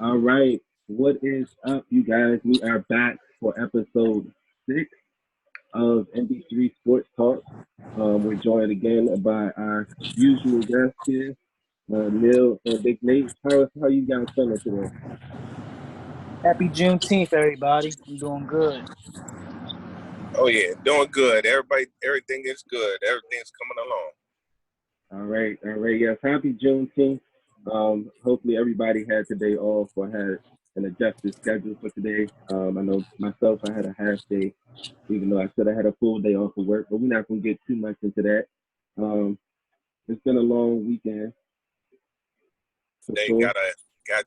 All right, what is up, you guys? We are back for episode 6 of NB3 Sports Talk. We're joined again by our usual guests here, Neil and Big Nate. How you guys feeling today? Happy Juneteenth, everybody. I'm doing good. Oh yeah, doing good. Everybody, everything is good. Everything's coming along. All right. Yes, happy Juneteenth. Hopefully everybody had today off or had an adjusted schedule for today. I know myself, I had a half day, even though I said I had a full day off of work, but we're not gonna get too much into that. Um, it's been a long weekend for They sure. got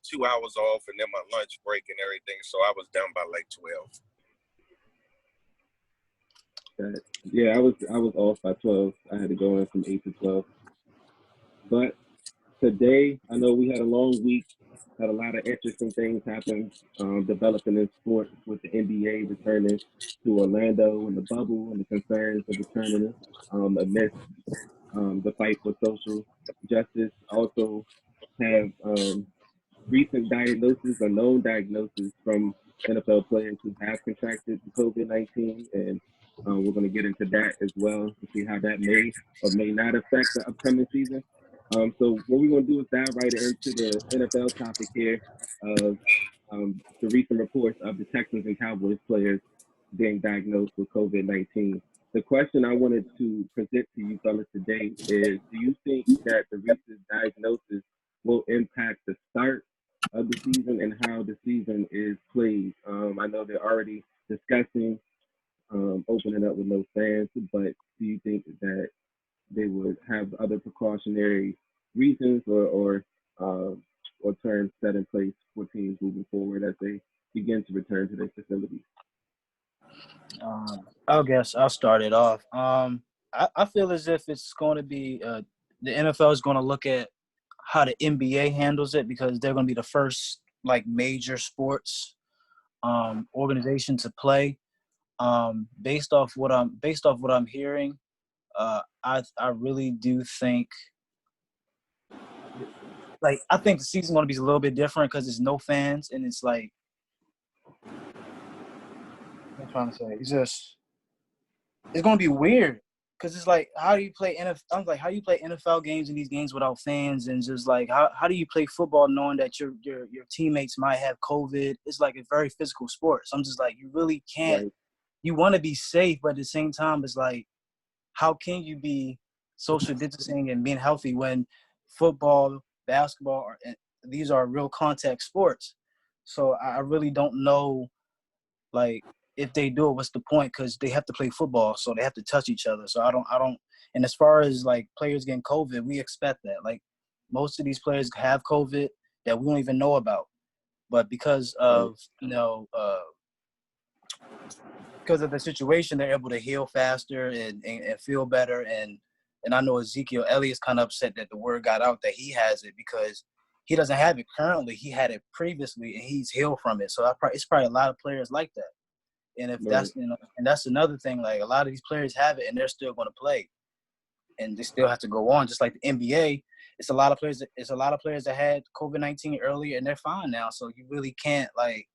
2 hours off and then my lunch break and everything, so I was done by like 12. Yeah, I was off by 12. I had to go in from 8 to 12. But today, I know we had a long week, had a lot of interesting things happen, developing in sports with the NBA returning to Orlando and the bubble and the concerns of returning amidst the fight for social justice. Also have recent diagnosis or known diagnosis from NFL players who have contracted COVID-19, and we're going to get into that as well to see how that may or may not affect the upcoming season. So what we're going to do is dive right into the NFL topic here of the recent reports of the Texans and Cowboys players being diagnosed with COVID-19. The question I wanted to present to you fellas today is, do you think that the recent diagnosis will impact the start of the season and how the season is played? I know they're already discussing opening up with no fans, but do you think that they would have other precautionary reasons or terms set in place for teams moving forward as they begin to return to their facilities? I guess I'll start it off. I feel as if it's going to be the NFL is going to look at how the NBA handles it because they're going to be the first like major sports organization to play. Based off what I'm hearing, I really do think I think the season's going to be a little bit different because there's no fans and it's like I'm trying to say it's going to be weird because it's like how do you play NFL? I'm like how do you play NFL games in these games without fans and just like how do you play football knowing that your teammates might have COVID? It's like a very physical sport. So I'm just like you really can't. Right. You want to be safe, but at the same time, it's like how can you be social distancing and being healthy when football, basketball, these are real contact sports? So I really don't know like if they do it, what's the point? Because they have to play football, so they have to touch each other. So I don't. And as far as like players getting COVID, we expect that. Like most of these players have COVID that we don't even know about, but Right. because of the situation, they're able to heal faster and feel better. And I know Ezekiel Elliott's kind of upset that the word got out that he has it because he doesn't have it currently. He had it previously, and he's healed from it. So it's probably a lot of players like that. And if Right. and that's another thing. Like a lot of these players have it, and they're still going to play, and they still have to go on. Just like the NBA, it's a lot of players. It's a lot of players that had COVID-19 earlier, and they're fine now. So you really can't like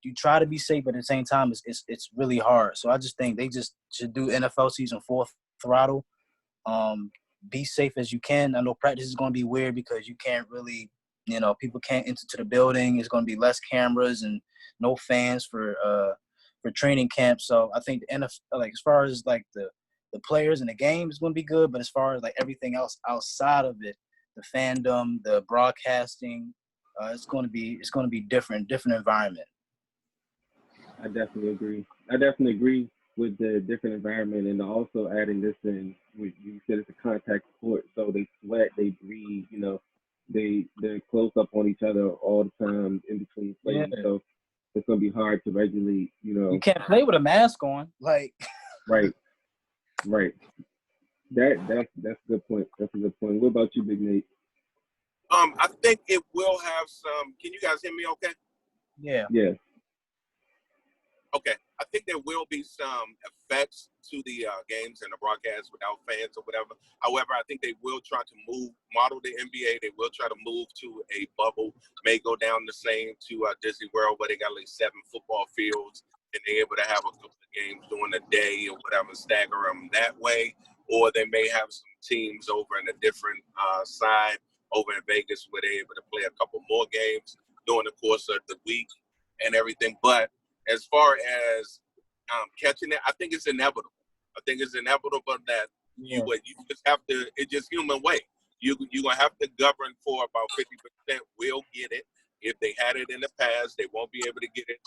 you try to be safe, but at the same time, it's really hard. So I just think they just should do NFL season full throttle. Um, be safe as you can. I know practice is going to be weird because you can't really, people can't enter to the building. It's going to be less cameras and no fans for training camp. So I think the NFL, like as far as like the players and the game is going to be good, but as far as like everything else outside of it, the fandom, the broadcasting, it's going to be different environment. I definitely agree with the different environment, and also adding this in. You said it's a contact sport, so they sweat, they breathe. They're close up on each other all the time in between Yeah, plays. So it's gonna be hard to regulate. you can't play with a mask on. Like, Right, right. That's a good point. That's a good point. What about you, Big Nate? I think it will have some. Can you guys hear me? Okay. yeah, Yeah. Okay, I think there will be some effects to the games and the broadcast without fans or whatever. However, I think they will try to model the NBA. They will try to move to a bubble, may go down the same to Disney World where they got like 7 football fields and they're able to have a couple of games during the day or whatever, stagger them that way. Or they may have some teams over in a different side over in Vegas where they're able to play a couple more games during the course of the week and everything. But as far as catching it, I think it's inevitable. I think it's inevitable that you just have to. It's just human way. You're gonna have to govern for about 50% will get it. If they had it in the past, they won't be able to get it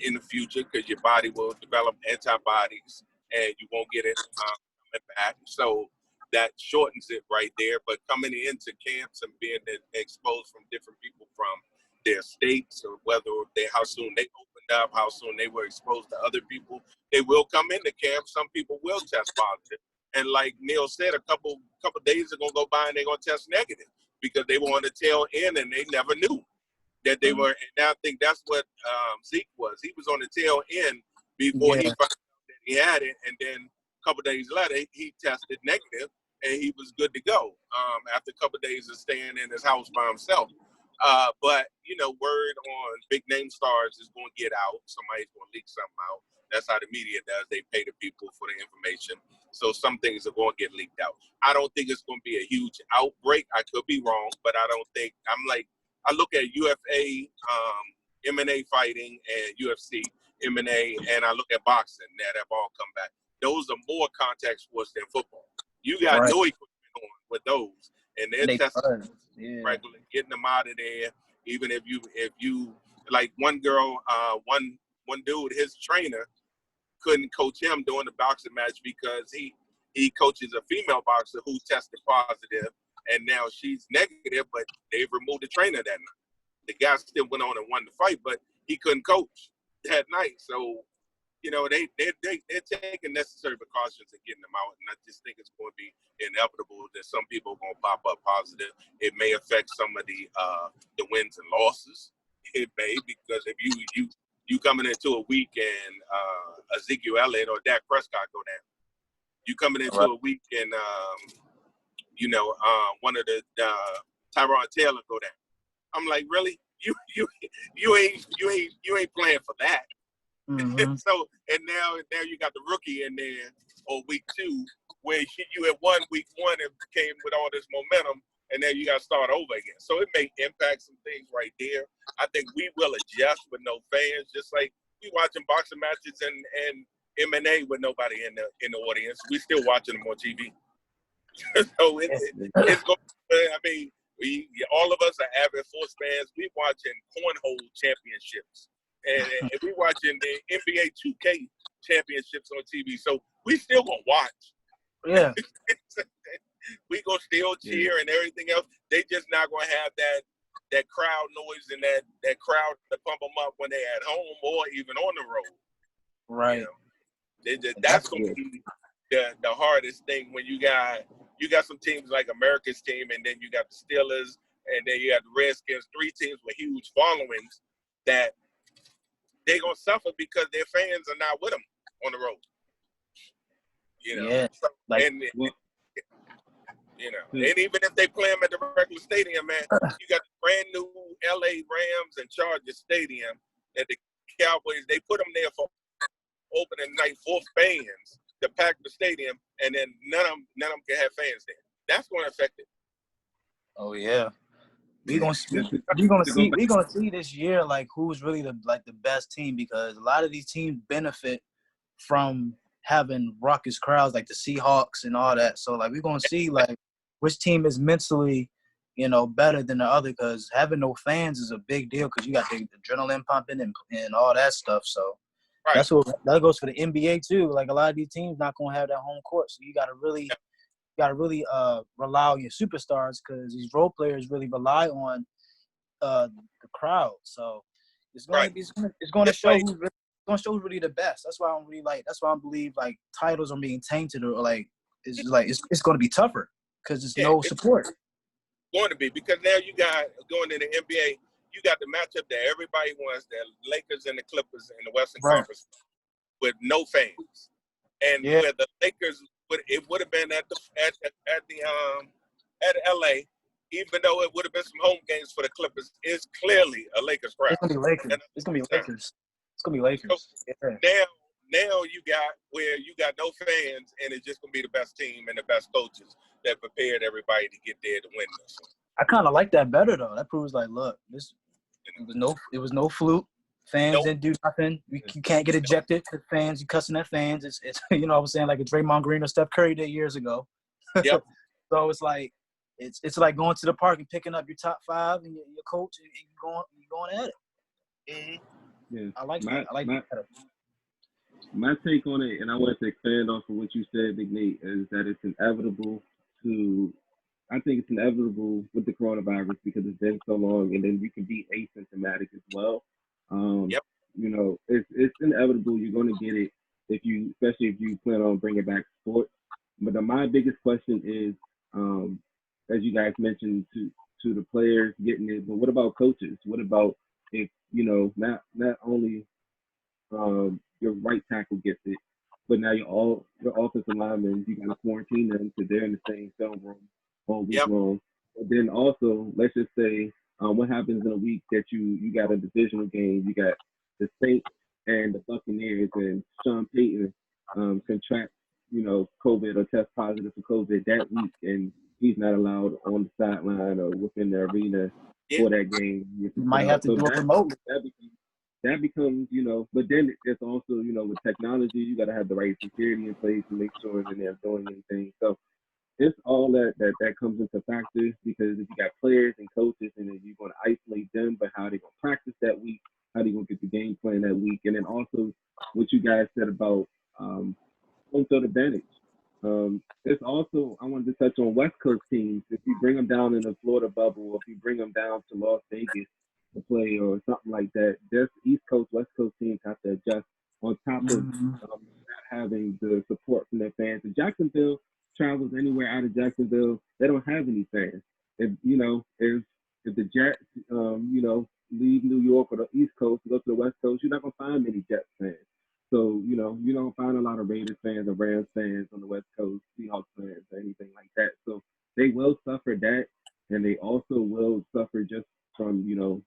in the future because your body will develop antibodies and you won't get it coming back. So that shortens it right there. But coming into camps and being exposed from different people from their states or whether how soon they opened up, how soon they were exposed to other people, they will come into camp. Some people will test positive. And like Neil said, a couple days are gonna go by and they're gonna test negative because they were on the tail end and they never knew that they were. And I think that's what Zeke was. He was on the tail end before he found out that he had it, and then a couple days later he tested negative and he was good to go after a couple days of staying in his house by himself. But, word on big name stars is going to get out. Somebody's going to leak something out. That's how the media does. They pay the people for the information. So some things are going to get leaked out. I don't think it's going to be a huge outbreak. I could be wrong, but I don't think – I look at UFA, MMA fighting and UFC, MMA, and I look at boxing that have all come back. Those are more contact sports than football. You got no equipment on with those. And they're testing regularly, getting them out of there. Even if you like one girl, one dude, his trainer couldn't coach him during the boxing match because he coaches a female boxer who tested positive, and now she's negative, but they removed the trainer that night. The guy still went on and won the fight, but he couldn't coach that night. So, they're taking necessary precautions and getting them out, and I just think it's going to be inevitable that some people are going to pop up positive. It may affect some of the wins and losses. It may, because if you coming into a week and Ezekiel Elliott or Dak Prescott go down, you coming into a week and one of the Tyrod Taylor go down. I'm like, really? You ain't playing for that. Mm-hmm. So and now you got the rookie in there on week 2 where you had won week 1 and came with all this momentum, and then you got to start over again. So it may impact some things right there. I think we will adjust with no fans, just like we watching boxing matches and MMA with nobody in the audience. We still watching them on TV. So it's going. I mean, all of us are avid sports fans. We watching cornhole championships. And we watching the NBA 2K championships on TV, so we still gonna watch. Yeah, we gonna still cheer and everything else. They just not gonna have that crowd noise and that crowd to pump them up when they at home or even on the road. Right. That's gonna be the hardest thing when you got some teams like America's team, and then you got the Steelers, and then you got the Redskins. 3 teams with huge followings that they're going to suffer because their fans are not with them on the road. Yeah. And even if they play them at the regular stadium, man, you got the brand new LA Rams and Chargers stadium that the Cowboys, they put them there for opening night for fans to pack the stadium, and then none of them can have fans there. That's going to affect it. Oh, yeah. We're gonna see this year like who's really the best team, because a lot of these teams benefit from having raucous crowds like the Seahawks and all that. So like we're gonna see like which team is mentally, better than the other, because having no fans is a big deal because you got the adrenaline pumping and all that stuff. So that goes for the NBA too. Like a lot of these teams not gonna have that home court, so you gotta really rely on your superstars, because these role players really rely on the crowd. So it's going to show who's really the best. That's why I believe like titles are being tainted, or like it's going to be tougher because there's no support. Going to be, because now you got going in the NBA, you got the matchup that everybody wants, the Lakers and the Clippers in the Western Right. Conference with no fans, and Yeah. where the Lakers would have been at LA, even though it would have been some home games for the Clippers. It's clearly a Lakers crowd. It's gonna be Lakers. It's gonna be Lakers. It's gonna be Lakers. Yeah. Now you got where you got no fans, and it's just gonna be the best team and the best coaches that prepared everybody to get there to win this one. I kind of like that better though. That proves like, look, it was no fluke. Fans didn't do nothing. You can't get ejected because fans. You cussing at fans. It's you know what I'm saying, like a Draymond Green or Steph Curry did years ago. Yep. So it's like it's like going to the park and picking up your top 5 and your coach and you going at it. Mm-hmm. Yeah. I like that. I like that. My take on it, and I wanted to expand off of what you said, Big Nate, is that it's inevitable I think it's inevitable with the coronavirus because it's been so long, and then you can be asymptomatic as well. Yep. You know, it's inevitable. You're going to get it especially if you plan on bringing back sports. But my biggest question is, as you guys mentioned, to the players getting it, but what about coaches? What about if, you know, not only your right tackle gets it, but now your offensive linemen, you got to quarantine them because they're in the same film room all week long. But then also, let's just say, what happens in a week that you got a divisional game, you got the Saints and the Buccaneers, and Sean Payton contracts, you know, COVID or test positive for COVID that week, and he's not allowed on the sideline or within the arena for that game. You might have to do it remotely. That becomes, you know, but then it's also, you know, with technology, you got to have the right security in place to make sure that they're doing anything. So it's all that comes into factors, because if you got players and coaches and then you're going to isolate them, but how they going to practice that week, how they going to get the game plan that week, and then also what you guys said about home field advantage. It's also, I wanted to touch on West Coast teams. If you bring them down in the Florida bubble, or if you bring them down to Las Vegas to play or something like that, just East Coast, West Coast teams have to adjust on top of not having the support from their fans. If Jacksonville travels anywhere out of Jacksonville, they don't have any fans. If you know, if the Jets, you know, leave New York or the East Coast to go to the West Coast, you're not gonna find many Jets fans. So, you know, you don't find a lot of Raiders fans or Rams fans on the West Coast, Seahawks fans, or anything like that. So they will suffer that, and they also will suffer just from, you know,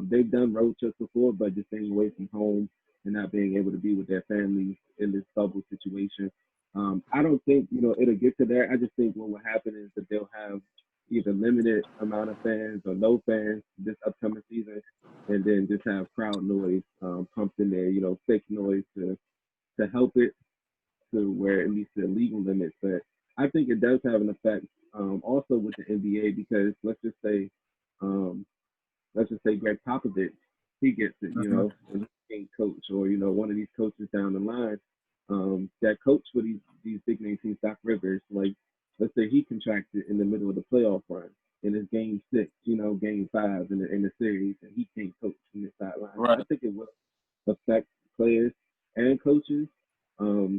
they've done road trips before, but just staying away from home and not being able to be with their families in this bubble situation. I don't think, you know, it'll get to that. I just think what will happen is that they'll have either limited amount of fans or no fans this upcoming season, and then just have crowd noise pumped in there, you know, fake noise to help it to where it meets the legal limits. But I think it does have an effect also with the NBA, because let's just say Greg Popovich, he gets it, you know, and he's a coach, or, you know, one of these coaches down the line that coach for these big name teams, Doc Rivers, like, let's say he contracted in the middle of the playoff run, and it's game 6, you know, game 5 in the series, and he can't coach from the sideline. Right. I think it will affect players and coaches,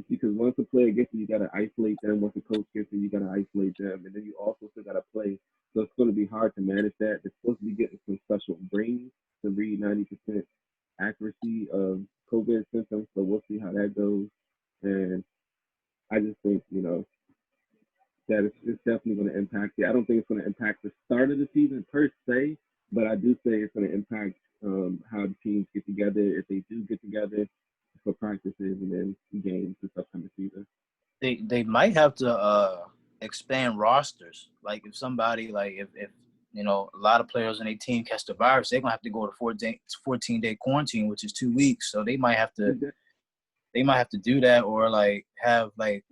because once a player gets it, you got to isolate them. Once a coach gets it, you got to isolate them, and then you also still got to play. So it's going to be hard to manage that. They're supposed to be getting some special brains to read 90% accuracy of COVID symptoms, so we'll see how that goes. And I just think, you know, that it's definitely going to impact it. I don't think it's going to impact the start of the season per se, but I do say it's going to impact how the teams get together, if they do get together for practices and then games this upcoming season. They might have to expand rosters. Like if somebody, like if you know, a lot of players on their team catch the virus, they're gonna have to go to 14-day quarantine, which is 2 weeks. So they might have to do that, or like have like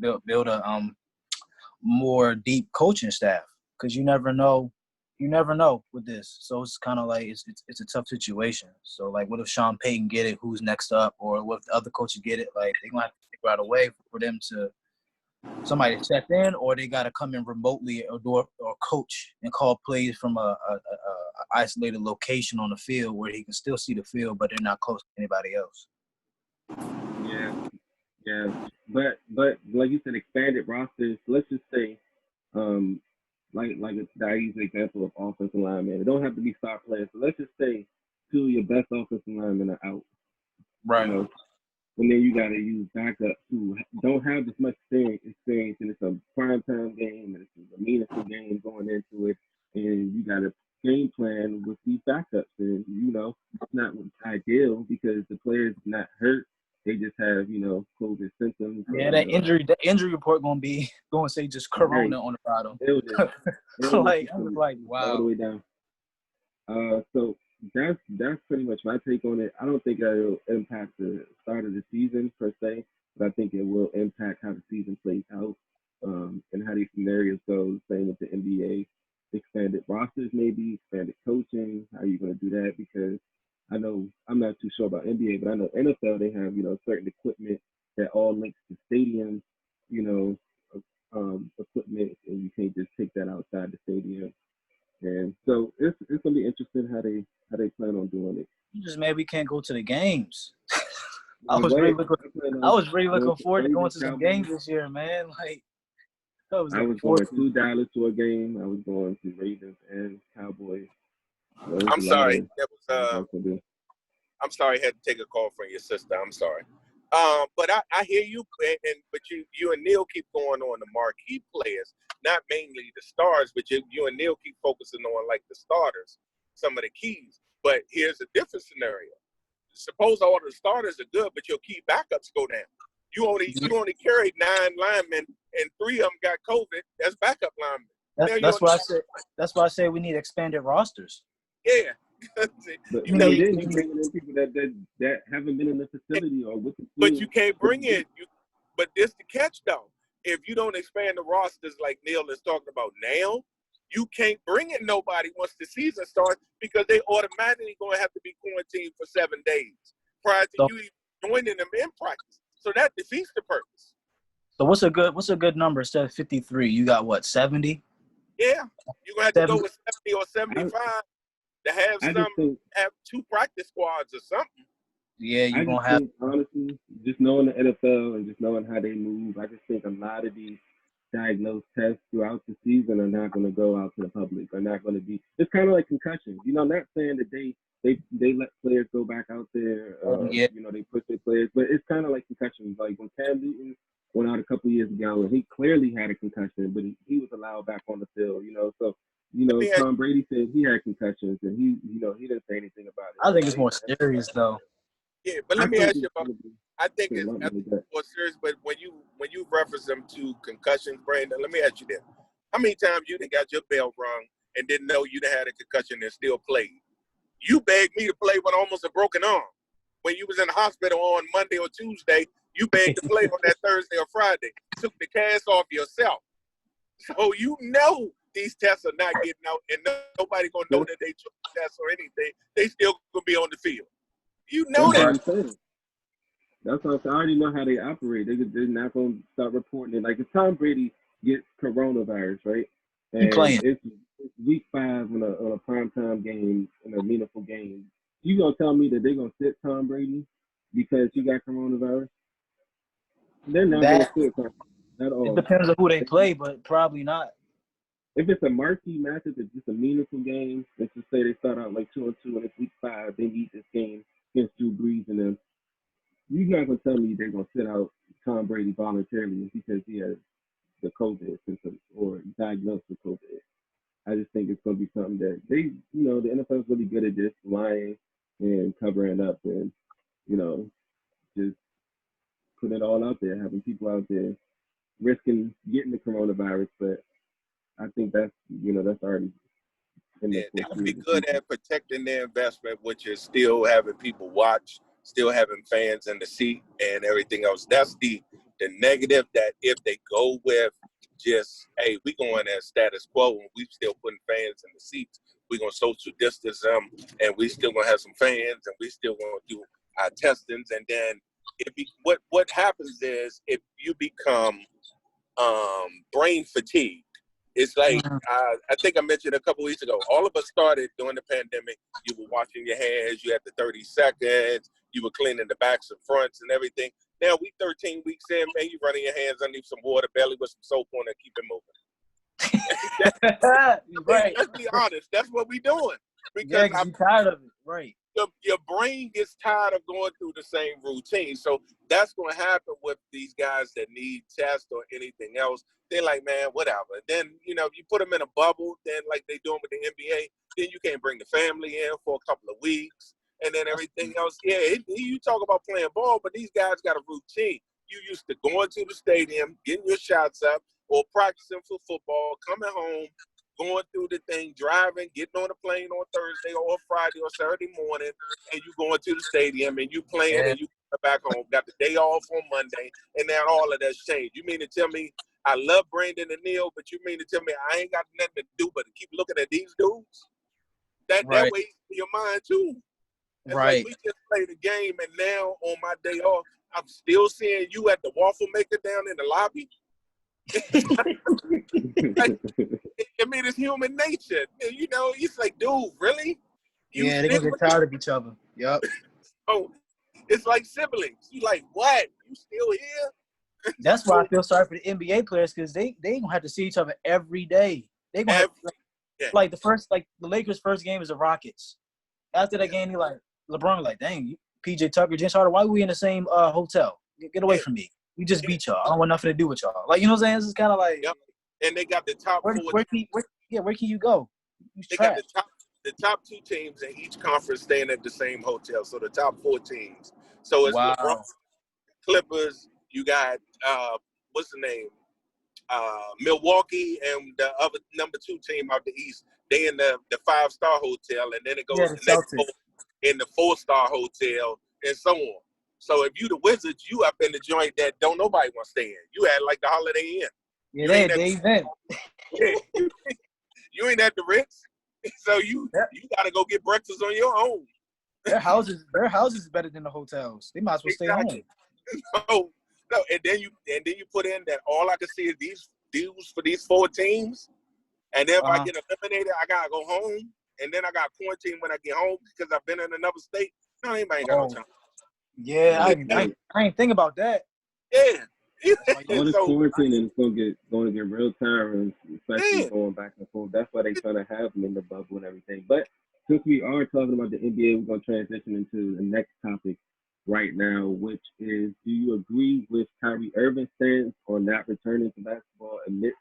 build a more deep coaching staff, because you never know with this. So it's kind of like it's a tough situation. So like, what if Sean Payton get it? Who's next up? Or what if the other coaches get it? Like they're gonna have to figure out a way for them to somebody step in, or they gotta come in remotely or coach and call plays from a isolated location on the field where he can still see the field, but they're not close to anybody else. Yeah, but like you said, expanded rosters. Let's just say, I use the example of offensive lineman. It don't have to be star players. So let's just say two of your best offensive linemen are out. Right. You know, and then you got to use backups who don't have as much experience, and it's a prime time game, and it's a meaningful game going into it, and you got to game plan with these backups, and it's not ideal because the player's not hurt; they just have COVID symptoms. Yeah, that injury report gonna say just Corona on the bottom. Like I was like, wow, all the way down. So that's pretty much my take on it. I don't think it'll impact the start of the season per se, but I think it will impact how the season plays out, and how these scenarios go. Same with the NBA, expanded rosters, maybe expanded coaching. How are you going to do that? Because I know I'm not too sure about NBA, but I know NFL they have certain equipment that all links to stadiums, equipment, and you can't just take that outside the stadium. And so it's gonna be interesting how they plan on doing it. I'm just mad we can't go to the games. I was really looking forward to going to some games this year, man. Like I was going to Dallas to a game. I was going to Ravens and Cowboys. I'm sorry. I'm sorry I had to take a call from your sister. I'm sorry. But I hear you, but you and Neil keep going on the marquee players, not mainly the stars, but you and Neil keep focusing on like the starters, some of the keys. But here's a different scenario. Suppose all the starters are good, but your key backups go down. You only carried 9 linemen, and 3 of them got COVID. That's backup linemen. That's why I said. That's why I say we need expanded rosters. Yeah. But you bring in people that haven't been in the facility or with the team. But you can't bring in but this the catch though. If you don't expand the rosters like Neil is talking about now, you can't bring in nobody once the season starts because they automatically gonna have to be quarantined for 7 days prior to you joining them in practice. So that defeats the purpose. So what's a good number instead of 53? You got what, 70? Yeah, you're gonna have to go with 70 or 75. To have 2 practice squads or something. Yeah, you're going to have. Honestly, just knowing the NFL and just knowing how they move, I just think a lot of these diagnosed tests throughout the season are not going to go out to the public. Are not going to be. It's kind of like concussions. Not saying that they let players go back out there. They push their players, but it's kind of like concussions. Like when Cam Newton went out a couple of years ago, and he clearly had a concussion, but he was allowed back on the field. So. Tom Brady said he had concussions, and he didn't say anything about it. I think it's more serious, though. Yeah, but let me ask you about. I think it's more serious. But when you reference them to concussions, Brandon, let me ask you this: how many times you done got your bell rung and didn't know you had a concussion and still played? You begged me to play with almost a broken arm. When you was in the hospital on Monday or Tuesday, you begged to play on that Thursday or Friday. Took the cast off yourself. So these tests are not getting out, and nobody gonna know that they took the tests or anything. They still gonna be on the field. That's what I'm saying. I already know how they operate. They're not gonna start reporting it. Like if Tom Brady gets coronavirus, right? And it's week 5 on a primetime game, in a meaningful game. You gonna tell me that they're gonna sit Tom Brady because he got coronavirus? They're not gonna sit Tom at all. It depends on who they play, but probably not. If it's a marquee matchup, it's just a meaningful game. Let's just say they start out like 2-2 and it's week 5. They need this game against Drew Brees and them. You're not gonna tell me they're gonna sit out Tom Brady voluntarily because he has the COVID symptoms or diagnosed with COVID. I just think it's gonna be something that the NFL is really good at just lying and covering up and just putting it all out there, having people out there risking getting the coronavirus, but I think that's already in the they're gonna be good at protecting their investment, which is still having people watch, still having fans in the seat and everything else. That's the negative, that if they go with just, hey, we going as status quo and we still putting fans in the seats, we're gonna social distance them and we still gonna have some fans and we still gonna do our testings, and then what happens is if you become brain fatigue. It's like, I think I mentioned a couple weeks ago, all of us started during the pandemic. You were washing your hands, you had the 30 seconds, you were cleaning the backs and fronts and everything. Now we 13 weeks in, man, you running your hands underneath some water, belly with some soap on it, keep it moving. Right. Let's be honest. That's what we doing. Yeah, Because because you're tired of it. Right. your brain gets tired of going through the same routine. So that's going to happen with these guys that need tests or anything else. They're like, man, whatever. Then, if you put them in a bubble, then like they doing with the NBA, then you can't bring the family in for a couple of weeks. And then everything else. Yeah, you talk about playing ball, but these guys got a routine. You used to going to the stadium, getting your shots up, or practicing for football, coming home, going through the thing, driving, getting on a plane on Thursday or Friday or Saturday morning, and you going to the stadium and you playing and you come back home. Got the day off on Monday, and now all of that's changed. You mean to tell me I love Brandon and Neil, but you mean to tell me I ain't got nothing to do but to keep looking at these dudes? That weighs in your mind too. It's like we just played a game, and now on my day off, I'm still seeing you at the waffle maker down in the lobby. I mean, it's human nature. It's like, dude, really? Yeah, they're going to get tired of each other. Yep. Oh, it's like siblings. You like, what? You still here? That's why I feel sorry for the NBA players, because they going to have to see each other every day. They going to have, like the Lakers' first game is the Rockets. After that game, LeBron like, dang, PJ Tucker, James Harden, why are we in the same hotel? Get away from me. We just beat y'all. I don't want nothing to do with y'all. Like, you know what I'm saying? This is kind of like. Yep. And they got the top where can you go? They got the top two teams in each conference staying at the same hotel. So the top 4 teams. So it's LeBron, Clippers. You got what's the name? Milwaukee, and the other number 2 team out the East. They in the 5-star hotel, and then it goes the next in the 4-star hotel, and so on. So if you the Wizards, you up in the joint that don't nobody want to stay in. You had like the Holiday Inn. Yeah, they event. You ain't at the Ritz, so you got to go get breakfast on your own. Their houses is better than the hotels. They might as well stay home. No, and then you put in that all I can see is these dues for these 4 teams, and then if I get eliminated, I gotta go home, and then I got quarantine when I get home because I've been in another state. No, anybody ain't got no time. Yeah, I ain't think about that. Yeah. All this quarantine is going to get real tiring, especially going back and forth. That's why they're trying to have them in the bubble and everything. But since we are talking about the NBA, we're going to transition into the next topic right now, which is, do you agree with Kyrie Irving's stance on not returning to basketball amidst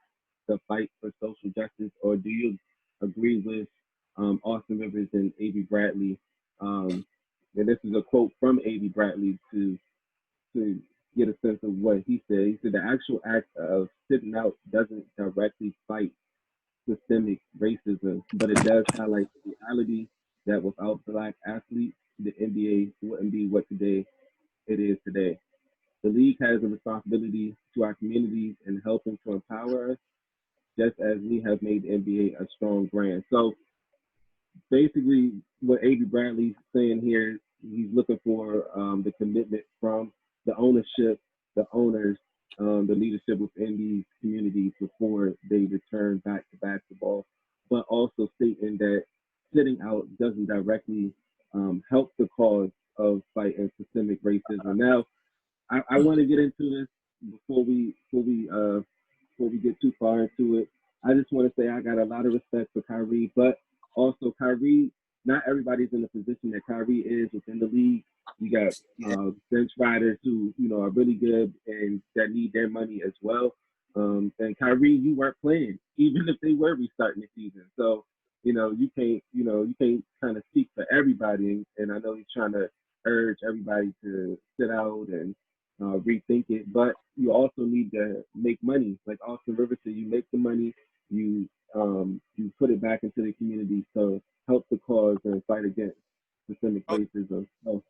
the fight for social justice, or do you agree with Austin Rivers and A.B. Bradley? And this is a quote from A.B. Bradley to get a sense of what he said. He said the actual act of sitting out doesn't directly fight systemic racism, but it does highlight the reality that without Black athletes, the NBA wouldn't be what it is today. The league has a responsibility to our communities in helping to empower us, just as we have made the NBA a strong brand. So basically, what A.B. Bradley's saying here, he's looking for the commitment from the ownership, the owners, the leadership within these communities before they return back to basketball, but also stating that sitting out doesn't directly help the cause of fighting systemic racism. Now, I want to get into this before we get too far into it. I just want to say I got a lot of respect for Kyrie, but also Kyrie, not everybody's in the position that Kyrie is within the league. You got bench riders who are really good and that need their money as well. And Kyrie, you weren't playing even if they were restarting the season. So you can't kind of speak for everybody. And I know he's trying to urge everybody to sit out and rethink it, but you also need to make money. Like Austin Rivers said, you make the money, you put it back into the community to help the cause and fight against systemic racism. So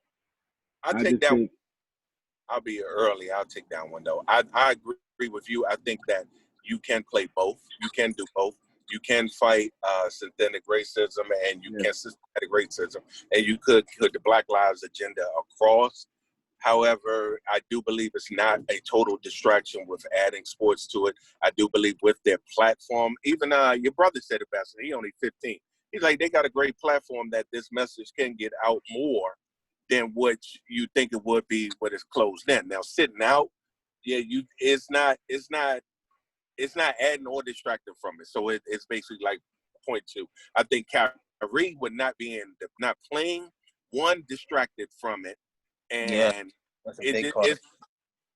I'll be early. I'll take that one though. I agree with you. I think that you can play both. You can do both. You can fight synthetic racism and you can systematic racism, and you could the Black Lives agenda across. However, I do believe it's not a total distraction with adding sports to it. I do believe with their platform, even your brother said it best, he only 15. He's like, they got a great platform that this message can get out more than what you think it would be when it's closed in. Now, sitting out, it's not it's not adding or distracting from it. So it's basically like point two. I think Kyrie would not playing, one, distracted from it, Yeah, and that's a big part.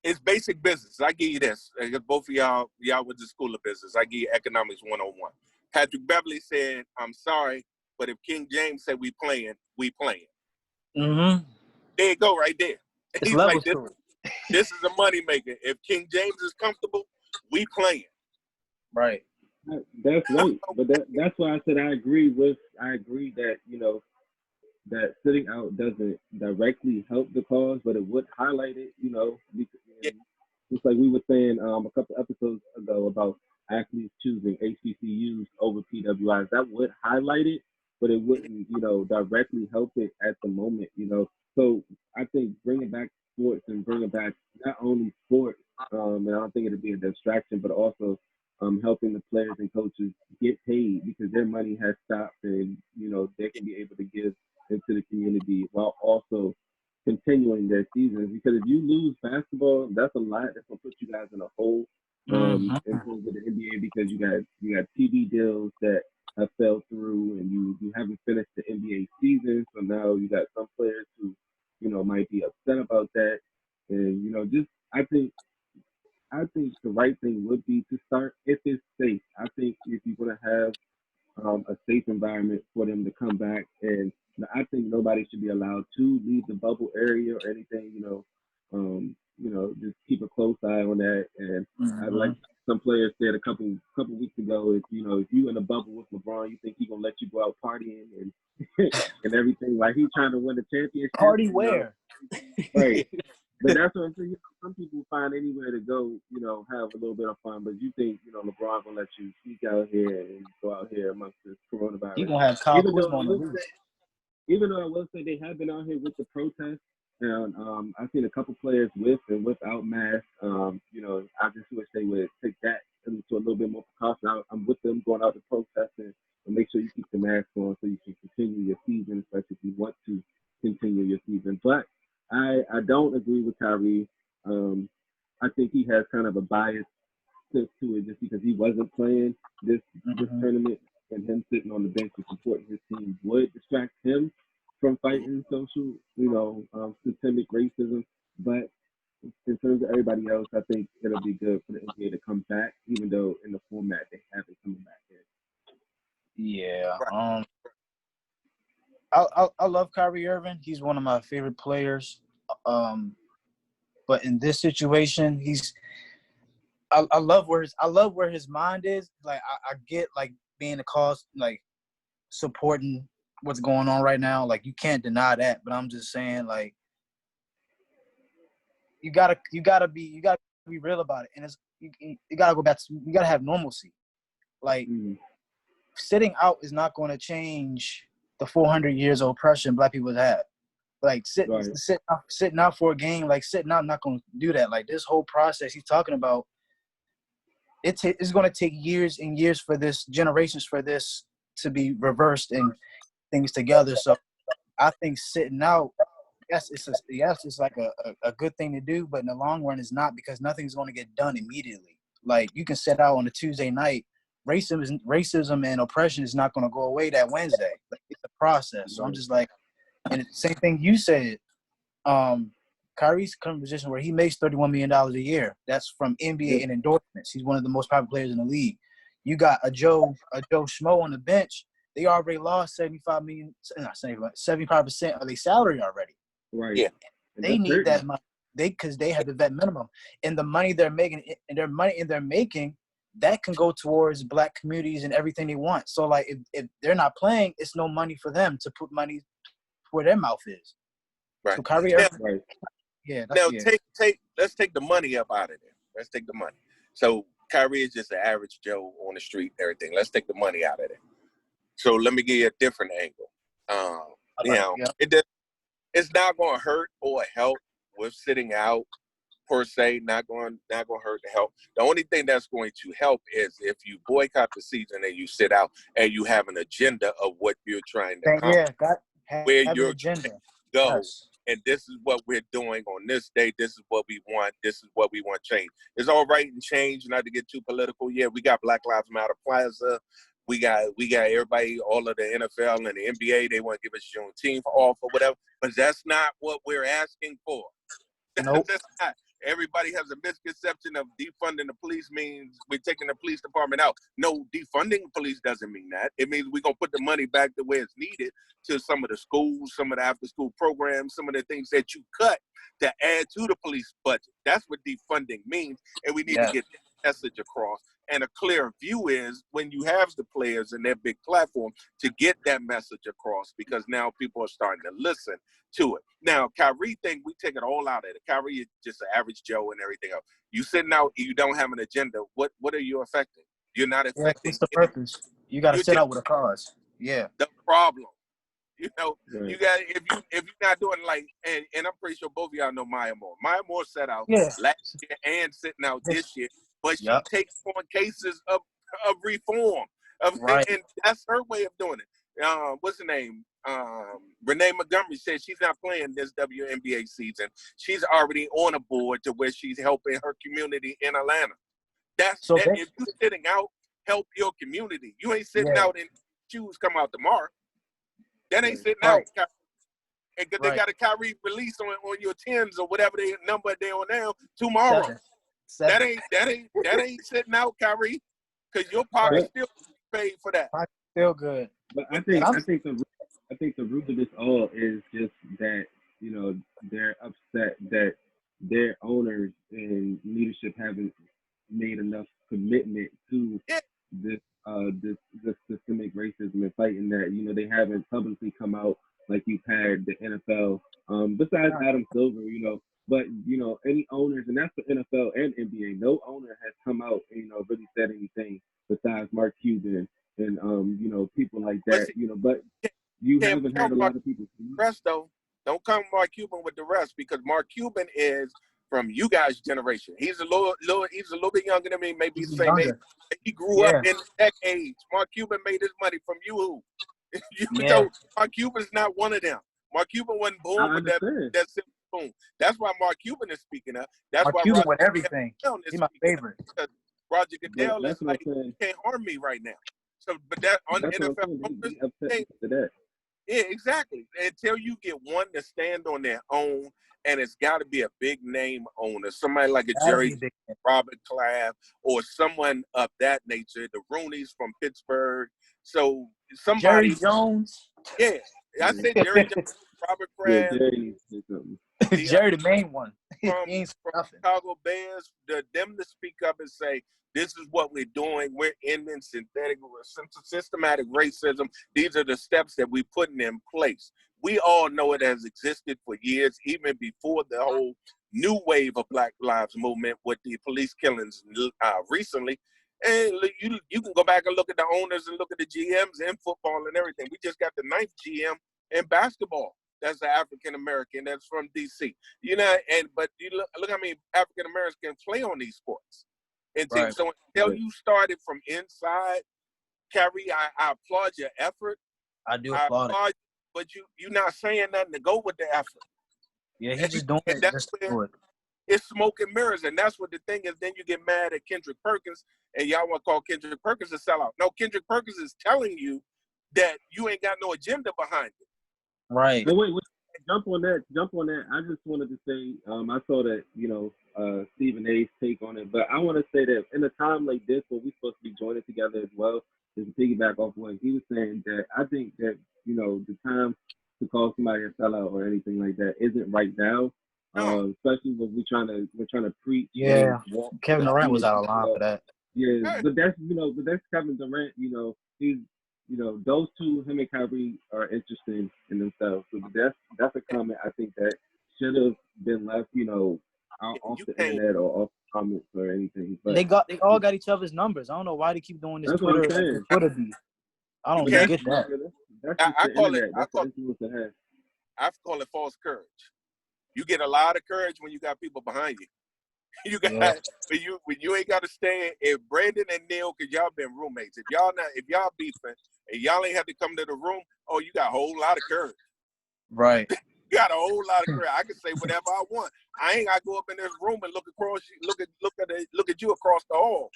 it's basic business. I give you this. Both of y'all went to school of business. I give you economics 101. Patrick Beverly said, "I'm sorry, but if King James said we playing, we playing." Mm-hmm. There you go, right there. It's He's levels like, to it. this is a moneymaker. If King James is comfortable, we playing. Right. That's right. But that's why I said I agree that, that sitting out doesn't directly help the cause, but it would highlight it, Yeah. just like we were saying a couple episodes ago about athletes choosing HBCUs over PWIs. That would highlight it, but it wouldn't, directly help it at the moment, So I think bringing back sports and bringing back not only sports, and I don't think it'd be a distraction, but also helping the players and coaches get paid because their money has stopped, and they can be able to give into the community while also continuing their seasons. Because if you lose basketball, that's a lot. That's gonna put you guys in a hole in terms of the NBA because you got TV deals that have fell through, and you haven't finished the NBA season. So now you got some players who might be upset about that, and just I think the right thing would be to start if it's safe. I think if you're gonna have a safe environment for them to come back. And I think nobody should be allowed to leave the bubble area or anything. Just keep a close eye on that. And I like some players said a couple weeks ago, if you in a bubble with LeBron, you think he gonna let you go out partying and and everything, like he's trying to win the championship. Party where? Right. But that's what I'm saying. Some people find anywhere to go, have a little bit of fun. But you think, LeBron gonna let you sneak out here and go out here amongst this coronavirus? You gonna have Kyle Kuzma on the loose. Even though I will say they have been out here with the protests, and I've seen a couple players with and without masks. I just wish they would take that to a little bit more precaution. I'm with them going out to protest and make sure you keep the mask on so you can continue your season, especially if you want to continue your season. But I don't agree with Kyrie. I think he has kind of a bias to it just because he wasn't playing this tournament, and him sitting on the bench and supporting his team would distract him from fighting social, systemic racism. But in terms of everybody else, I think it'll be good for the NBA to come back, even though in the format they haven't come back yet. Yeah. I love Kyrie Irving. He's one of my favorite players. But in this situation, I love where his mind is. Like I get like being a cause, like supporting what's going on right now. Like you can't deny that. But I'm just saying, like you gotta be real about it. And it's you gotta go back to, you gotta have normalcy. Like sitting out is not going to change the 400 years of oppression Black people have. Like sitting out for a game, like sitting out not going to do that. Like this whole process he's talking about, it's going to take years and years for this, generations for this to be reversed and things together. So I think sitting out, yes, it's like a good thing to do, but in the long run, it's not, because nothing's going to get done immediately. Like you can sit out on a Tuesday night. Racism and oppression is not going to go away that Wednesday. Like, it's a process. So I'm just like, and it's the same thing you said. Kyrie's come in a position where he makes $31 million a year. That's from NBA and endorsements. He's one of the most popular players in the league. You got a Joe Schmo on the bench. They already lost 75% of their salary already. Right. Yeah. They need that money. Because they have the vet minimum, and the money they're making, that can go towards Black communities and everything they want. So like if they're not playing, it's no money for them to put money where their mouth is. Right. So Kyrie, right. Yeah. Let's take the money up out of there. Let's take the money. So Kyrie is just an average Joe on the street and everything. Let's take the money out of there. So let me give you a different angle. It's not going to hurt or help with sitting out per se. Not going to hurt to help. The only thing that's going to help is if you boycott the season and you sit out and you have an agenda of what you're trying to accomplish, where you're agenda. Go yes. and this is what we're doing on this day. This is what we want. This is what we want change. It's all right and change, not to get too political. Yeah, we got Black Lives Matter Plaza. We got everybody, all of the NFL and the NBA, they want to give us Juneteenth off or whatever. But that's not what we're asking for. Nope. That's not. Everybody has a misconception of defunding the police means we're taking the police department out. No, defunding the police doesn't mean that. It means we're going to put the money back to where it's needed to some of the schools, some of the after-school programs, some of the things that you cut to add to the police budget. That's what defunding means, and we need to get that message across. And a clear view is when you have the players and their big platform to get that message across, because now people are starting to listen to it. Now, Kyrie thing, we take it all out of it. Kyrie is just an average Joe and everything else. You sitting out, you don't have an agenda. What are you affecting? You're not affecting. What's the purpose? You got to sit out with a cause. Yeah. The problem. You know, Right. you got if you're not doing like, and I'm pretty sure both of y'all know Maya Moore. Maya Moore sat out last year and sitting out this year, but she takes on cases of reform. And that's her way of doing it. What's her name? Renee Montgomery said she's not playing this WNBA season. She's already on a board to where she's helping her community in Atlanta. If you're sitting out, help your community. You ain't sitting out and shoes come out tomorrow. That ain't sitting out. And they got a Kyrie release on your 10s or whatever they number they're on now tomorrow. Seven. That ain't sitting out, Kyrie, because your pocket still paid for that. Still good. But I think the root of this all is just that, you know, they're upset that their owners and leadership haven't made enough commitment to this systemic racism and fighting that. You know, they haven't publicly come out like you've had the NFL, besides Adam Silver, you know. But, you know, any owners, and that's the NFL and NBA, no owner has come out and, you know, really said anything besides Mark Cuban and, you know, people like that, you know. But you haven't had a lot of people. Rest, though. Don't come Mark Cuban with the rest, because Mark Cuban is from you guys' generation. He's a little bit younger than me, maybe the same age. He grew up in that age. Mark Cuban made his money from you. So Mark Cuban's not one of them. Mark Cuban wasn't born with that silver spoon. That's why Mark Cuban is speaking up. That's Mark why Cuban Roger with everything. He's my favorite. Roger Goodell is like, you can't harm me right now. So, but that on the NFL, yeah, exactly. Until you get one to stand on their own, and it's got to be a big name owner, somebody like a Jerry Robert Clapp or someone of that nature. The Rooneys from Pittsburgh. So somebody. Jerry Jones. Yeah, I said Jerry Jones, Robert Kraft. Jerry, the main one. From Chicago Bears, them to speak up and say, this is what we're doing. We're ending systematic racism. These are the steps that we're putting in place. We all know it has existed for years, even before the whole new wave of Black Lives Movement with the police killings recently. And you can go back and look at the owners and look at the GMs in football and everything. We just got the 9th GM in basketball. That's an African American. That's from DC. You know, but you look how many African Americans can play on these sports. And so until you started from inside, Kyrie, I applaud your effort. I applaud it. But you're not saying nothing to go with the effort. Yeah, he's just doing it. Just do it. It's smoke and mirrors, and that's what the thing is. Then you get mad at Kendrick Perkins, and y'all want to call Kendrick Perkins a sellout. No, Kendrick Perkins is telling you that you ain't got no agenda behind it. Right. But wait, jump on that. I just wanted to say, I saw that, you know, Stephen A's take on it, but I want to say that in a time like this, where we're supposed to be joining together as well, is to piggyback off what he was saying, that I think that, you know, the time to call somebody a sellout or anything like that isn't right now. Especially when we're trying to preach. Yeah, Kevin Durant was out of line for that. Yeah, but that's Kevin Durant. You know, he's, you know, those two, him and Kyrie, are interesting in themselves. So that's a comment I think that should have been left, you know, off the internet or off comments or anything. But they all got each other's numbers. I don't know why they keep doing this Twitter beef. I don't get that. I call it false courage. You get a lot of courage when you got people behind you. You got when you ain't got to stand. If Brandon and Neil, because y'all been roommates, if y'all beefing and y'all ain't have to come to the room, you got a whole lot of courage. Right. got a whole lot of courage. I can say whatever I want. I ain't gotta go up in this room and look at you across the hall.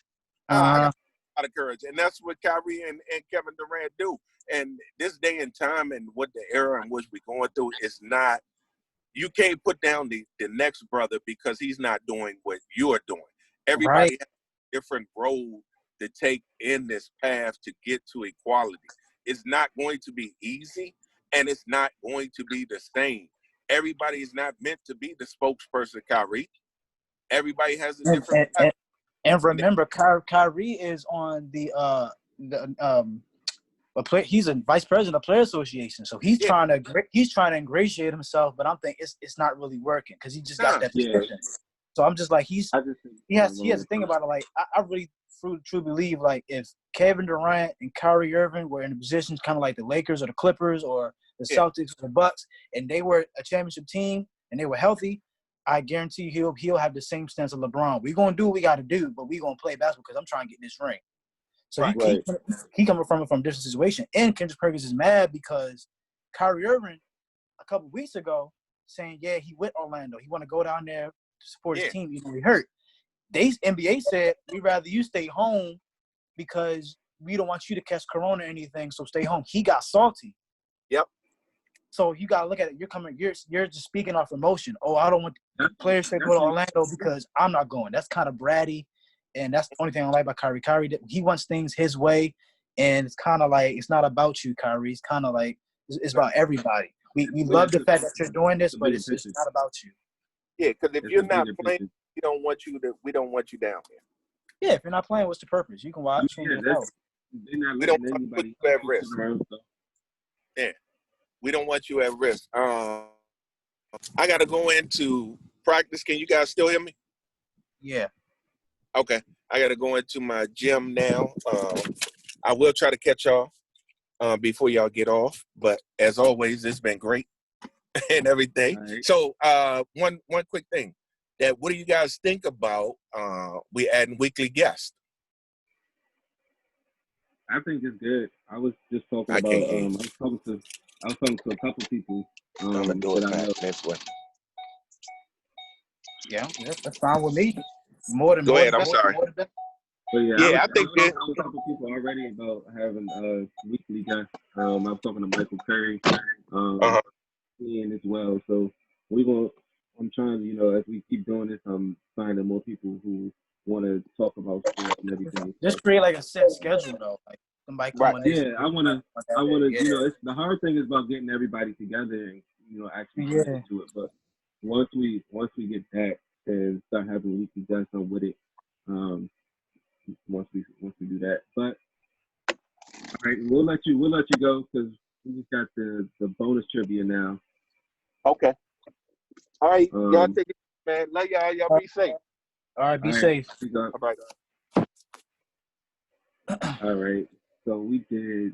I got a lot of courage, and that's what Kyrie and Kevin Durant do. And this day and time, and what the era in which we're going through is not. You can't put down the next brother because he's not doing what you're doing. Everybody has a different role to take in this path to get to equality. It's not going to be easy, and it's not going to be the same. Everybody is not meant to be the spokesperson, Kyrie. Everybody has a different path. And remember, Kyrie is on he's a vice president of Player Association, so he's trying to ingratiate himself. But I'm thinking it's not really working because he just got that position. So I'm just like he has to think about it. Like I really truly believe like if Kevin Durant and Kyrie Irving were in positions kind of like the Lakers or the Clippers or the Celtics or the Bucks, and they were a championship team and they were healthy, I guarantee you he'll have the same stance of LeBron. We're gonna do what we got to do, but we're gonna play basketball because I'm trying to get this ring. So he coming from a different situation. And Kendrick Perkins is mad because Kyrie Irving a couple weeks ago saying, he with Orlando. He want to go down there to support his team even though he hurt. NBA said, we'd rather you stay home because we don't want you to catch corona or anything, so stay home. He got salty. Yep. So you got to look at it. You're just speaking off emotion. Oh, I don't want the players to go to Orlando because I'm not going. That's kind of bratty. And that's the only thing I like about Kyrie. Kyrie, he wants things his way, and it's kind of like it's not about you, Kyrie. It's kind of like it's about everybody. We love the fact that you're doing this, but it's not about you. Yeah, because if you're not playing, we don't want you down here. Yeah, if you're not playing, what's the purpose? You can watch. We don't want to put you at risk. Yeah, we don't want you at risk. I got to go into practice. Can you guys still hear me? Yeah. Okay, I got to go into my gym now. I will try to catch y'all before y'all get off. But as always, it's been great and everything. Right. So one quick thing. What do you guys think about we adding weekly guests? I think it's good. I was just talking about. I was talking to a couple people. I'm gonna do it next way. Yeah, that's fine with me. Go ahead. I'm sorry. But I think I was talking to people already about having weekly guests. I was talking to Michael Curry, Ian as well. So I'm trying to, as we keep doing this, I'm finding more people who want to talk about sports and everything. Just create like a set schedule though, like somebody coming in. Yeah, I wanna. It's the hard thing is about getting everybody together and actually get into it. But once we get that and start having weekly guests on with it, once we do that. But all right, we'll let you go because we just got the bonus trivia now. Okay. All right, y'all take it, man. Love y'all. Y'all be safe. All right, be safe. All right. All right. So we did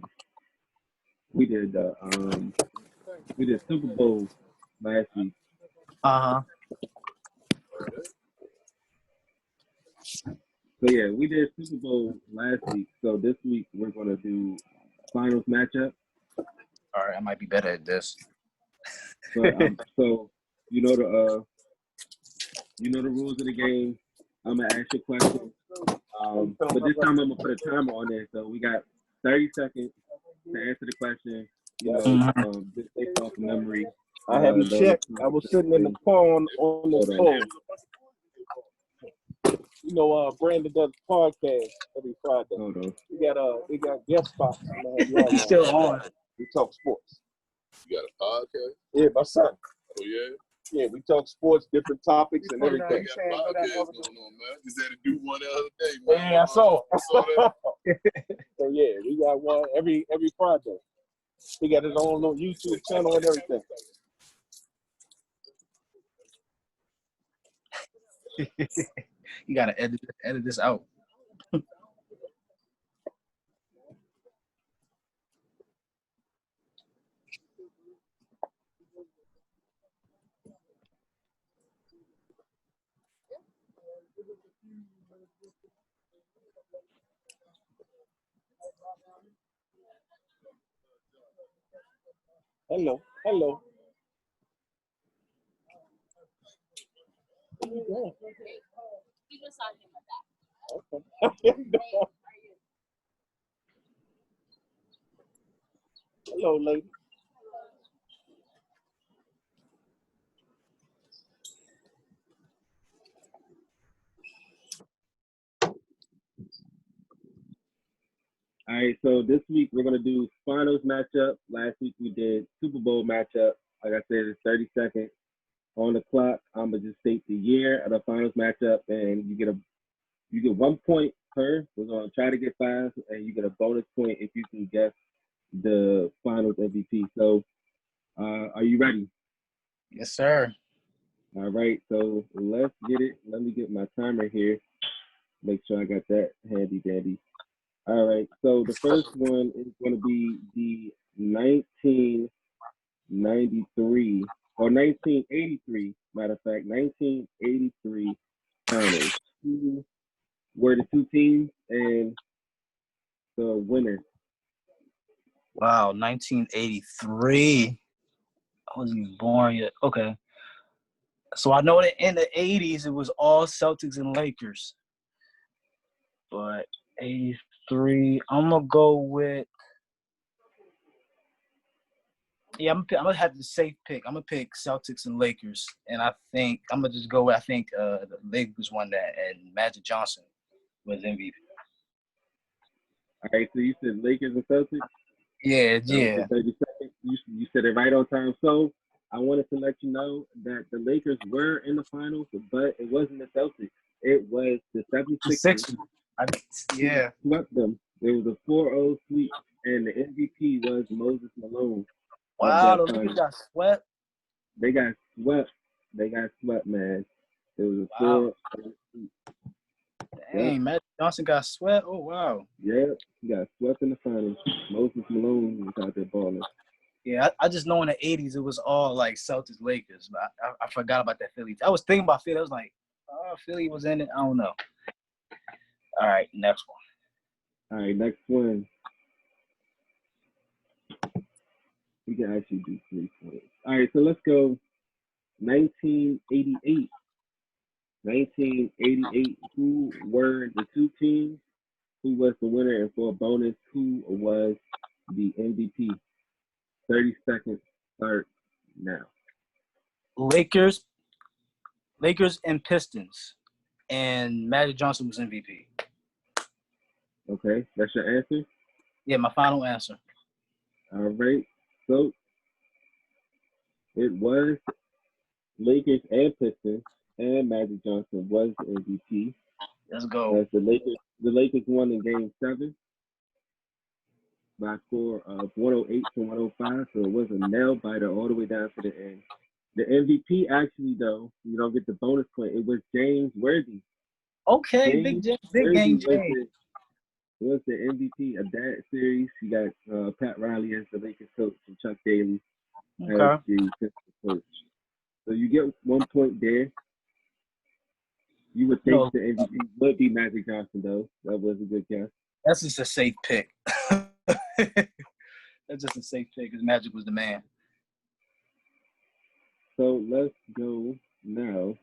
Super Bowl last week. So we did Super Bowl last week. So this week we're gonna do finals matchup. All right, I might be better at this. But so you know the rules of the game. I'm gonna ask you a question. But this time I'm gonna put a timer on there. So we got 30 seconds to answer the question. Just based off of memory. I haven't checked. I was sitting in the phone on the phone. Brandon does a podcast every Friday. Hold on. We got guest spots. He's still on. We talk sports. You got a podcast? Yeah, my son. Oh yeah. Yeah, we talk sports, different topics, and everything. You got a podcast going on, man. Just had to do one the other day, man. Yeah, I saw that. So we got one every Friday. He got his own little YouTube channel and everything. You gotta edit this out. Hello. Hello, lady. All right, so this week we're gonna do finals matchup. Last week we did Super Bowl matchup. Like I said, it's 30 seconds on the clock. I'm gonna just state the year of the finals matchup, and you get 1 point per. We're gonna try to get 5, and you get a bonus point if you can guess the finals MVP. So, are you ready? Yes, sir. All right, so let's get it. Let me get my timer here. Make sure I got that handy dandy. All right, so the first one is going to be the 1993 or 1983, matter of fact, 1983 finals. Who were the two teams and the winner? Wow, 1983. I wasn't even born yet. Okay. So I know that in the 80s, it was all Celtics and Lakers. But 83, I'm going to go with – yeah, I'm going to have the safe pick. I'm going to pick Celtics and Lakers. And I think – I'm going to just go with – I think the Lakers won that, and Magic Johnson was MVP. All right, so you said Lakers and Celtics? Yeah. 30 seconds. You said it right on time. So I wanted to let you know that the Lakers were in the finals, but it wasn't the Celtics. It was the 76ers. Yeah. Swept them. It was a 4-0 sweep, and the MVP was Moses Malone. Wow, the Lakers got swept. They got swept. Man. It was a 4-0 sweep. Dang, yep. Magic Johnson got swept. Oh, wow. Yeah, he got swept in the finals. Moses Malone was out there balling. Yeah, I just know in the 80s it was all like Celtics, Lakers. But I forgot about that Philly. I was thinking about Philly. I was like, oh, Philly was in it. I don't know. All right, next one. All right, next one. We can actually do 3 points. All right, so let's go 1988. 1988, who were the two teams? Who was the winner? And for a bonus, who was the MVP? 30 seconds start now. Lakers and Pistons. And Magic Johnson was MVP. Okay, that's your answer? Yeah, my final answer. All right, so it was Lakers and Pistons, and Magic Johnson was the MVP. Let's go. As the Lakers won in Game 7 by a score of 108 to 105, so it was a nail biter all the way down to the end. The MVP, actually, though, you don't get the bonus point. It was James Worthy. Okay, big game, James. Was the MVP of that series. You got Pat Riley as the Lakers coach and Chuck Daly as the Pistons coach. So you get 1 point there. You would think the MVP would be Magic Johnson, though. That was a good guess. That's just a safe pick. That's just a safe pick because Magic was the man. So let's go now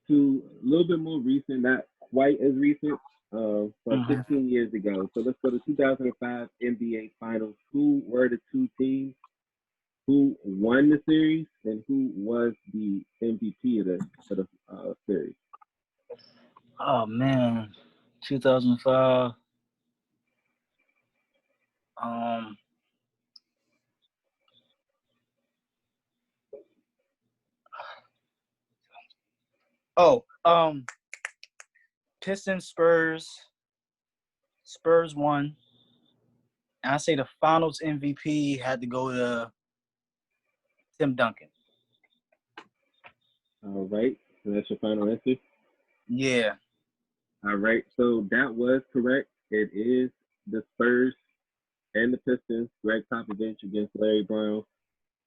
to a little bit more recent, not quite as recent, but 15 years ago. So let's go to 2005 NBA Finals. Who were the two teams? Who won the series and who was the MVP of the series? Oh man, 2005. Pistons, Spurs won. And I say the Finals MVP had to go to Tim Duncan. All right, so that's your final answer? Yeah. All right, so that was correct. It is the Spurs and the Pistons. Greg Popovich against Larry Brown.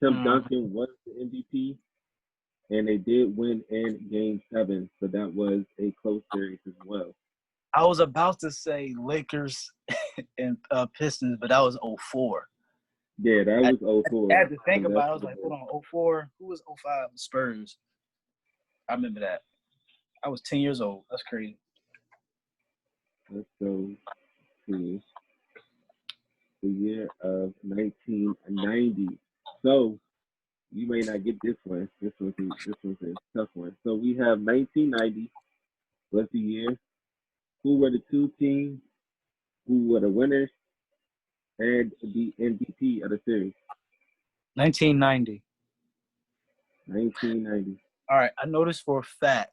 Tim Duncan was the MVP, and they did win in Game 7, so that was a close series as well. I was about to say Lakers and Pistons, but that was 04. Yeah, that was I 04. had to think So about it. that's I was like, hold on, 04? Who was 05? The Spurs. I remember that. I was 10 years old. That's crazy. let's go to the year of 1990. So you may not get this one. This one's a tough one. So we have 1990 was the year. Who were the two teams? Who were the winners? And the MVP of the series? 1990. 1990. All right, I know this for a fact.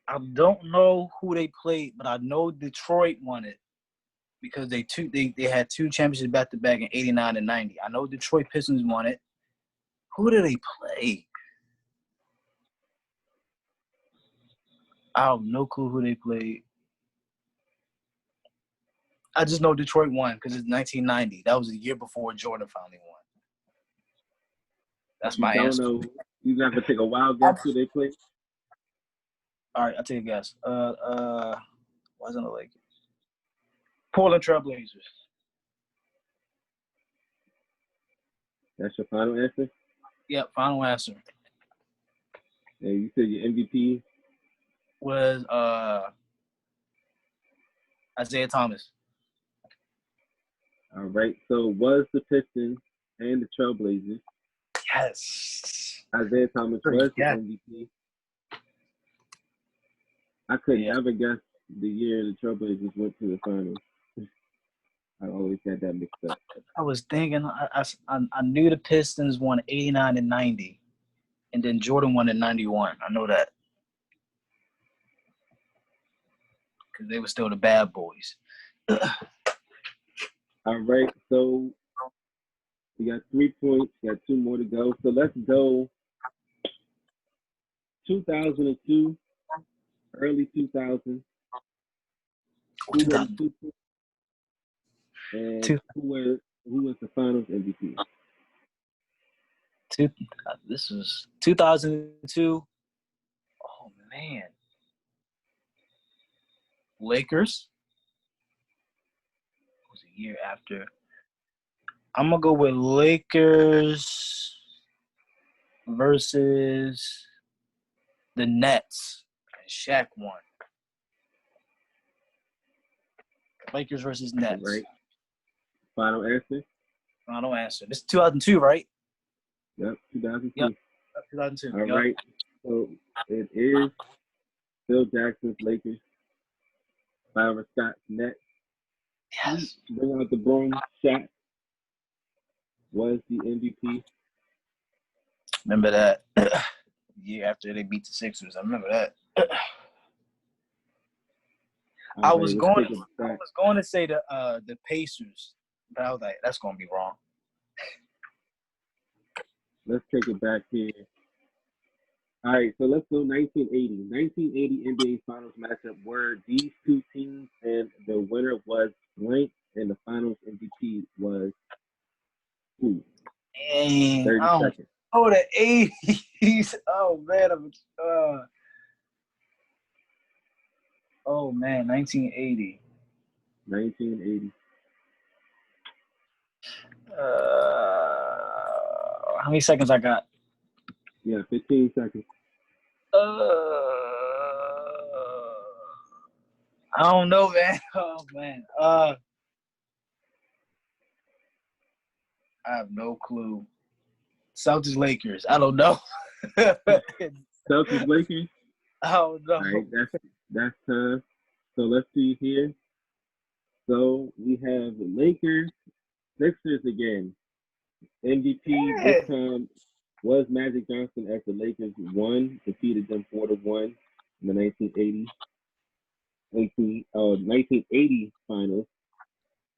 I don't know who they played, but I know Detroit won it because they had two championships back to back in '89 and '90. I know Detroit Pistons won it. Who did they play? I have no clue who they played. I just know Detroit won because it's 1990. That was a year before Jordan finally won. That's You my don't answer. know. You have to take a wild guess who they play. All right, I'll take a guess. Wasn't it like Portland Trailblazers? That's your final answer. Yep, final answer And you said your MVP. was Isaiah Thomas. All right. So it was the Pistons and the Trailblazers. Yes. Isaiah Thomas was the Yeah. MVP. I could never guess the year the Trailblazers went to the finals. I always had that mixed up. I was thinking, I knew the Pistons won 89 and 90, and then Jordan won in 91. I know that because they were still the bad boys. All right. So we got 3 points. We got 2 more to go. So let's go 2002, early 2000. Who were the 2 teams? And who was the finals MVP? This was 2002. Oh, man. Lakers. It was a year after. I'm going to go with Lakers versus the Nets. And Shaq won. Lakers versus Nets. Right. Final answer? Final answer. This is 2002, right? Yep, 2002. Yep, 2002. All right. So it is Phil Jackson's Lakers. Byron Scott's Nets. Yes. Bring out the broom. Shaq was the MVP. Remember that year after they beat the Sixers. I remember that. I was going to say the Pacers, but I was like, that's going to be wrong. Let's take it back here. All right, so let's go 1980. 1980 NBA Finals matchup were these two teams, and the winner was blank, and the Finals MVP was who? Dang, 30 seconds. Oh, the 80s. Oh, man. Oh, man, 1980. 1980. How many seconds I got? Yeah, 15 seconds. I don't know, man. Oh, man. I have no clue. Celtics Lakers. I don't know. Celtics Lakers. I don't know. All right, that's tough. So let's see here. So we have the Lakers, Sixers again. MVP this time was Magic Johnson as the Lakers defeated them 4-1 in the 1980 finals.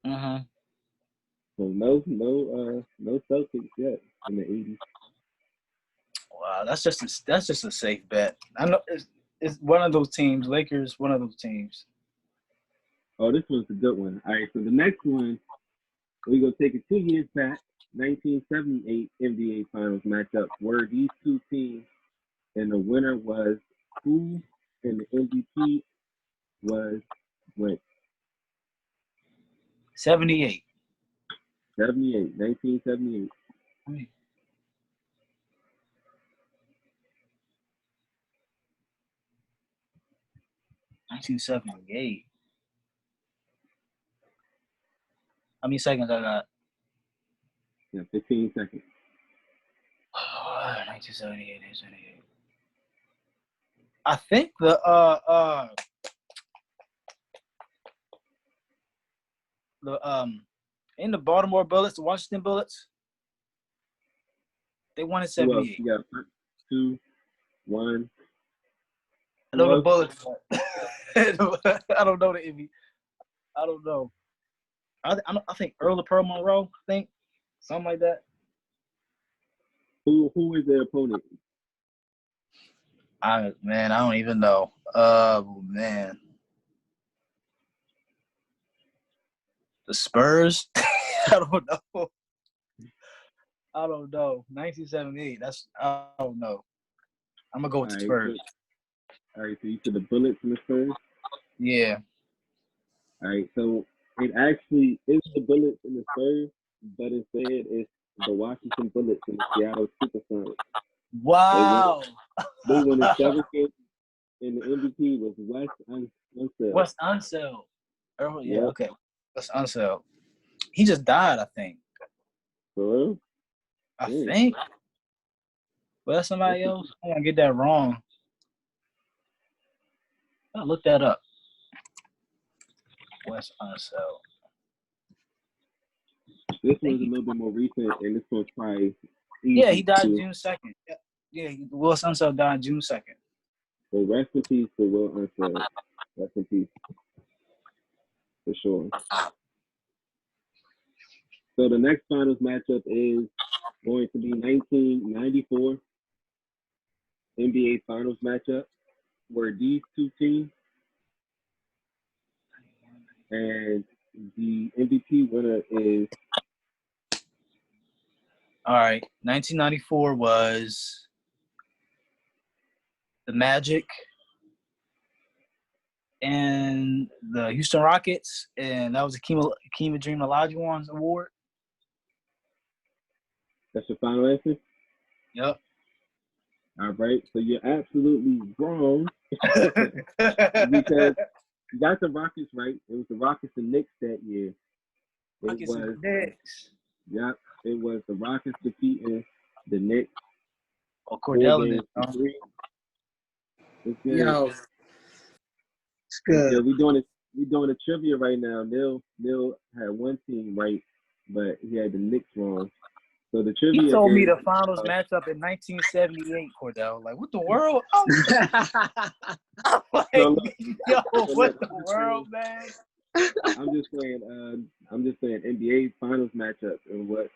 Mm-hmm. So no Celtics yet in the 80s. Wow, that's just a safe bet. I know it's one of those teams. Lakers, one of those teams. Oh, this one's a good one. All right, so the next one, we're going to take it 2 years back. 1978 NBA Finals matchup were these two teams, and the winner was who, and the MVP was what? 78. 1978. 1978. How many seconds I got? Yeah, 15 seconds. 1978, 1978. I think in the Baltimore Bullets, the Washington Bullets, they won in Who else? 78. You got 2, 1. I know the else? Bullets. I don't know the NBA. I don't know. I think Earl of Pearl Monroe. I think something like that. Who is their opponent? I don't even know. Man. The Spurs? I don't know. 1978. I don't know. I'm gonna go with the Spurs. All right, so you said the Bullets and the Spurs? Yeah. All right, so it actually is the Bullets and the Spurs, but instead it's the Washington Bullets and the Seattle Supersonics. Wow. They won the 7th game, and the MVP was Wes Unseld. Wes Unseld. Yeah, yep. Okay. Wes Unseld. He just died, I think. For real? I think. But that's somebody else. I'm gonna get that wrong. I'll look that up. Wes Unseld. This one's a little bit more recent, and this one's probably yeah, he died June 2nd. Yeah, Will Unseld died June 2nd. So rest in peace to Will Unseld. Rest in peace. For sure. So the next finals matchup is going to be 1994 NBA Finals matchup, where these two teams and the MVP winner is. All right, 1994 was the Magic and the Houston Rockets, and that was the Hakeem Dream Olajuwon's award. That's your final answer? Yep. All right, so you're absolutely wrong because you got the Rockets right. It was the Rockets and Knicks that year. Rockets and Knicks. Yep, it was the Rockets defeating the Knicks. Oh, Cordell did. It's good. Yo, it's good. Yeah, we doing a trivia right now. Neil had one team right, but he had the Knicks wrong. So the trivia. He told me the finals matchup in 1978, Cordell. Like, what the world? I'm like, yo, what the world, man? I'm just saying NBA finals matchup, and what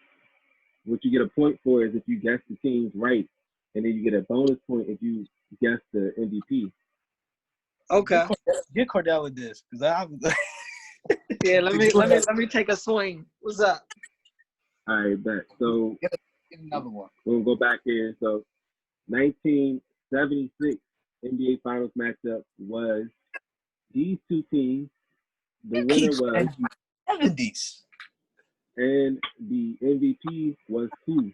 you get a point for is if you guess the teams right, and then you get a bonus point if you guess the MVP. Okay. Get Cordell this, because I'm. Yeah, let me take a swing. What's up? All right, bet. So get another one. We'll go back here. So 1976 NBA Finals matchup was these two teams. The winner was 70s. And the MVP was who?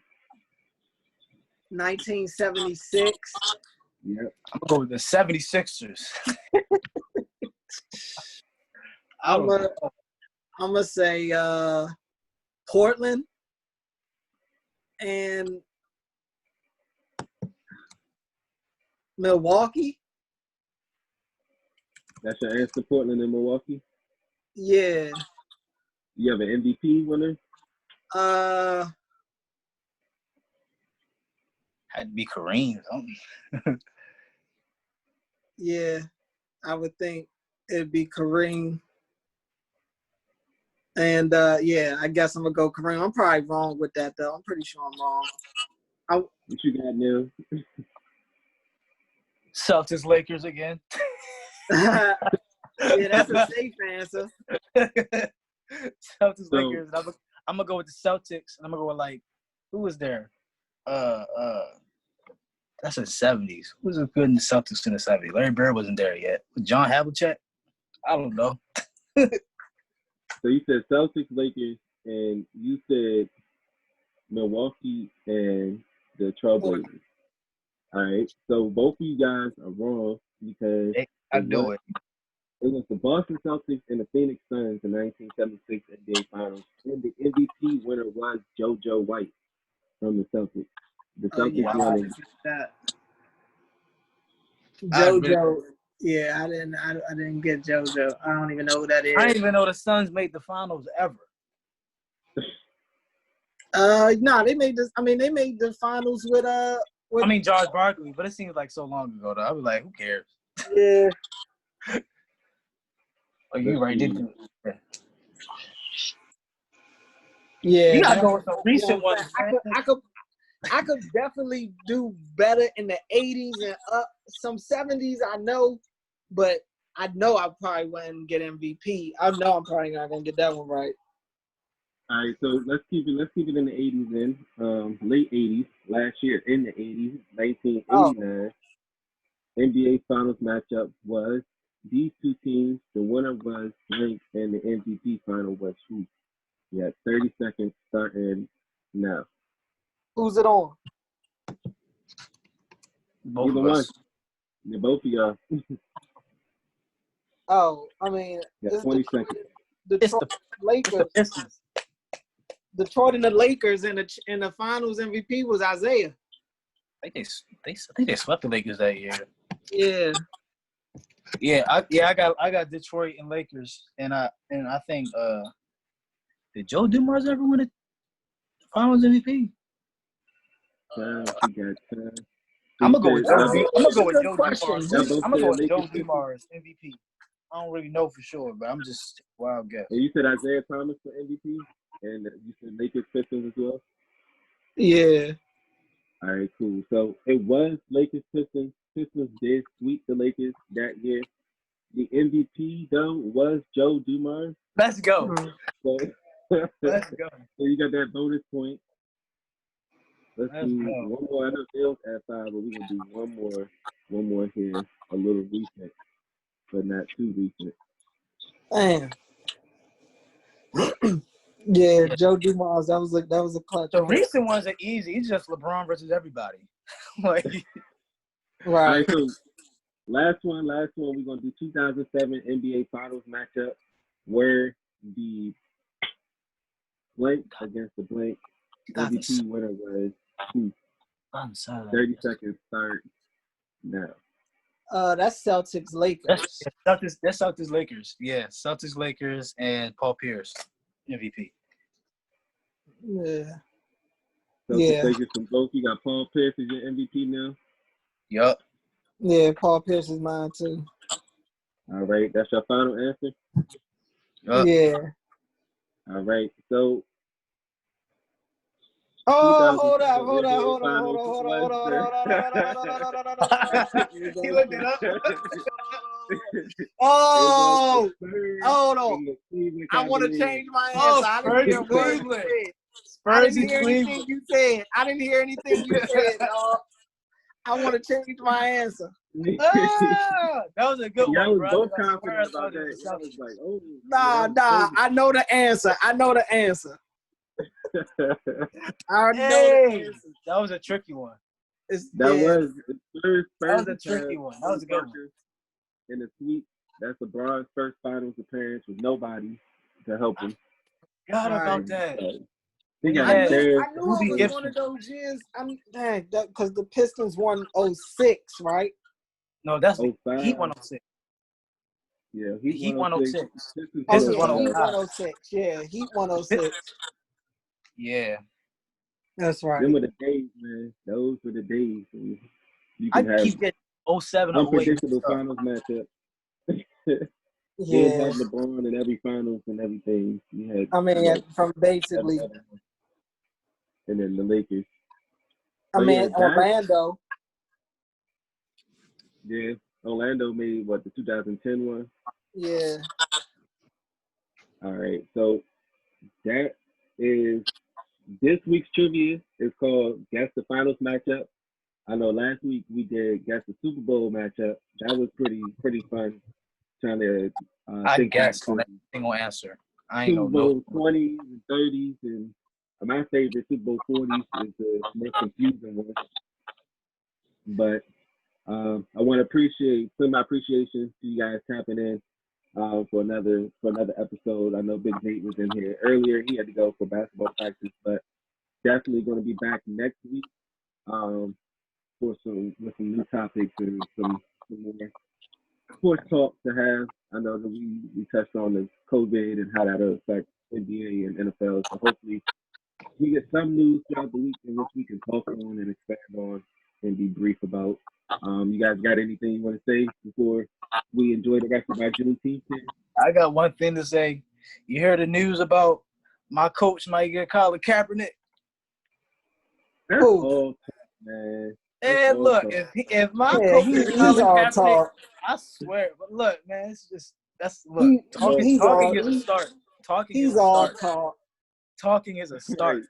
1976. Yep. I'm going to go with the 76ers. I'm gonna say Portland and Milwaukee. That's your answer, Portland and Milwaukee? Yeah. You have an MVP winner? Had to be Kareem. Yeah, I would think it'd be Kareem. And yeah, I guess I'm gonna go Kareem. I'm probably wrong with that though. I'm pretty sure I'm wrong. What you got, Neil? Celtics Lakers again. Yeah, that's a safe answer. Celtics Lakers. I'm gonna go with the Celtics, and I'm gonna go with who was there? That's in the 70s. Who was good in the Celtics in the 70s? Larry Bird wasn't there yet. John Havlicek? I don't know. So you said Celtics, Lakers, and you said Milwaukee and the Trailblazers. All right, so both of you guys are wrong because I do it. it was the Boston Celtics and the Phoenix Suns in 1976 NBA Finals, and the MVP winner was JoJo White from the Celtics. The Celtics won it. That. JoJo. Yeah, I didn't get JoJo. I don't even know who that is. I didn't even know the Suns made the finals ever. No, they made this. I mean, they made the finals with George Barkley, but it seems like so long ago though. I was like, who cares? Yeah. Oh, you're right. Didn't Yeah. You gotta go with some recent ones. I could definitely do better in the 80s and up. Some 70s I know, but I know I probably wouldn't get MVP. I know I'm probably not gonna get that one right. All right, so let's keep it in the 80s then. Late 80s, last year in the 80s, 1989, NBA Finals matchup was these two teams. The winner was blank, and the MVP final was who? You had 30 seconds starting now. Who's it on? Both Either of one. us. Yeah, both of y'all. Oh, I mean, Yeah, 20 seconds. Detroit Lakers. Pistons. Detroit and the Lakers in the Finals MVP was Isaiah. I think they swept the Lakers that year. Yeah. I got Detroit and Lakers, and I think did Joe Dumars ever win a Finals MVP? I'm gonna go with Joe. I'm gonna go with Joe Dumars. I'm gonna go with Joe Dumars MVP. I don't really know for sure, but I'm just wild guess. And you said Isaiah Thomas for MVP, and you said Lakers Pistons as well. Yeah. All right, cool. So it was Lakers Pistons. Pistons did sweep the Lakers that year. The MVP though was Joe Dumars. Let's go. So, Let's go. So you got that bonus point. Let's Let's do go. one more. I know Dale's at 5, but we're gonna do one more here. A little recent, but not too recent. Damn. Yeah, Joe Dumars. That was a clutch. The recent ones are easy. It's just LeBron versus everybody. Like, right. All right, so last one. We're gonna do 2007 NBA Finals matchup, where the blank against the blank MVP winner was who? 30 seconds start now. That's Celtics Lakers. That's Celtics Lakers. Yeah, Celtics Lakers and Paul Pierce MVP. Yeah. Celtics Lakers from both. You got Paul Pierce as your MVP now. Yup. Yeah, Paul Pierce is mine too. All right, that's your final answer. Yeah. All right, so. Oh, hold on. He looked it up. Oh, hold on. I want to change my answer. I didn't hear anything you said. I didn't hear anything you said. I want to change my answer. That was a good one. I was bro. both confident about that. I was like, oh. Nah. I know the answer. I already know the answer. That was a tricky one. Was the first that was a tricky one. That was a good one. In the sweep, that's LeBron's first finals appearance with nobody to help him. Forgot about that. I knew it was one of those years. Because the Pistons won 06, right? No, that's Heat 106. Yeah, Heat 106. Pistons 106. Yeah, Heat 106. Yeah. That's right. Them were the days, man. Those were the days. You I can have keep getting 07, 08. unpredictable finals matchup. You had LeBron in every finals and everything. You had, from basically. And then the Lakers. Orlando. Yeah, Orlando made the 2010 one? Yeah. All right, so that is this week's trivia. Is called Guess the Finals Matchup. I know last week we did Guess the Super Bowl Matchup. That was pretty fun. Trying to I guessed on every single answer. I ain't Super know no. Bowl 20s and 30s, and my favorite Super Bowl 40s is the most confusing one. But I want to put my appreciation to you guys tapping in for another episode. I know Big Nate was in here earlier. He had to go for basketball practice, but definitely going to be back next week with some new topics and some more sports talk to have. I know that we touched on the COVID and how that'll affect NBA and NFL. So hopefully we get some news throughout the week in which we can talk on and expand on and be brief about. You guys got anything you want to say before we enjoy the rest of our Juneteenth? I got one thing to say. You heard the news about my coach might get Colin Kaepernick? That's all talk, man. And look, talk. if my Yeah, coach is he's Colin all Kaepernick, talk. I swear. But look, man, it's just talking He's all is a start. Talking is he's a all start. talk. Talking is a start.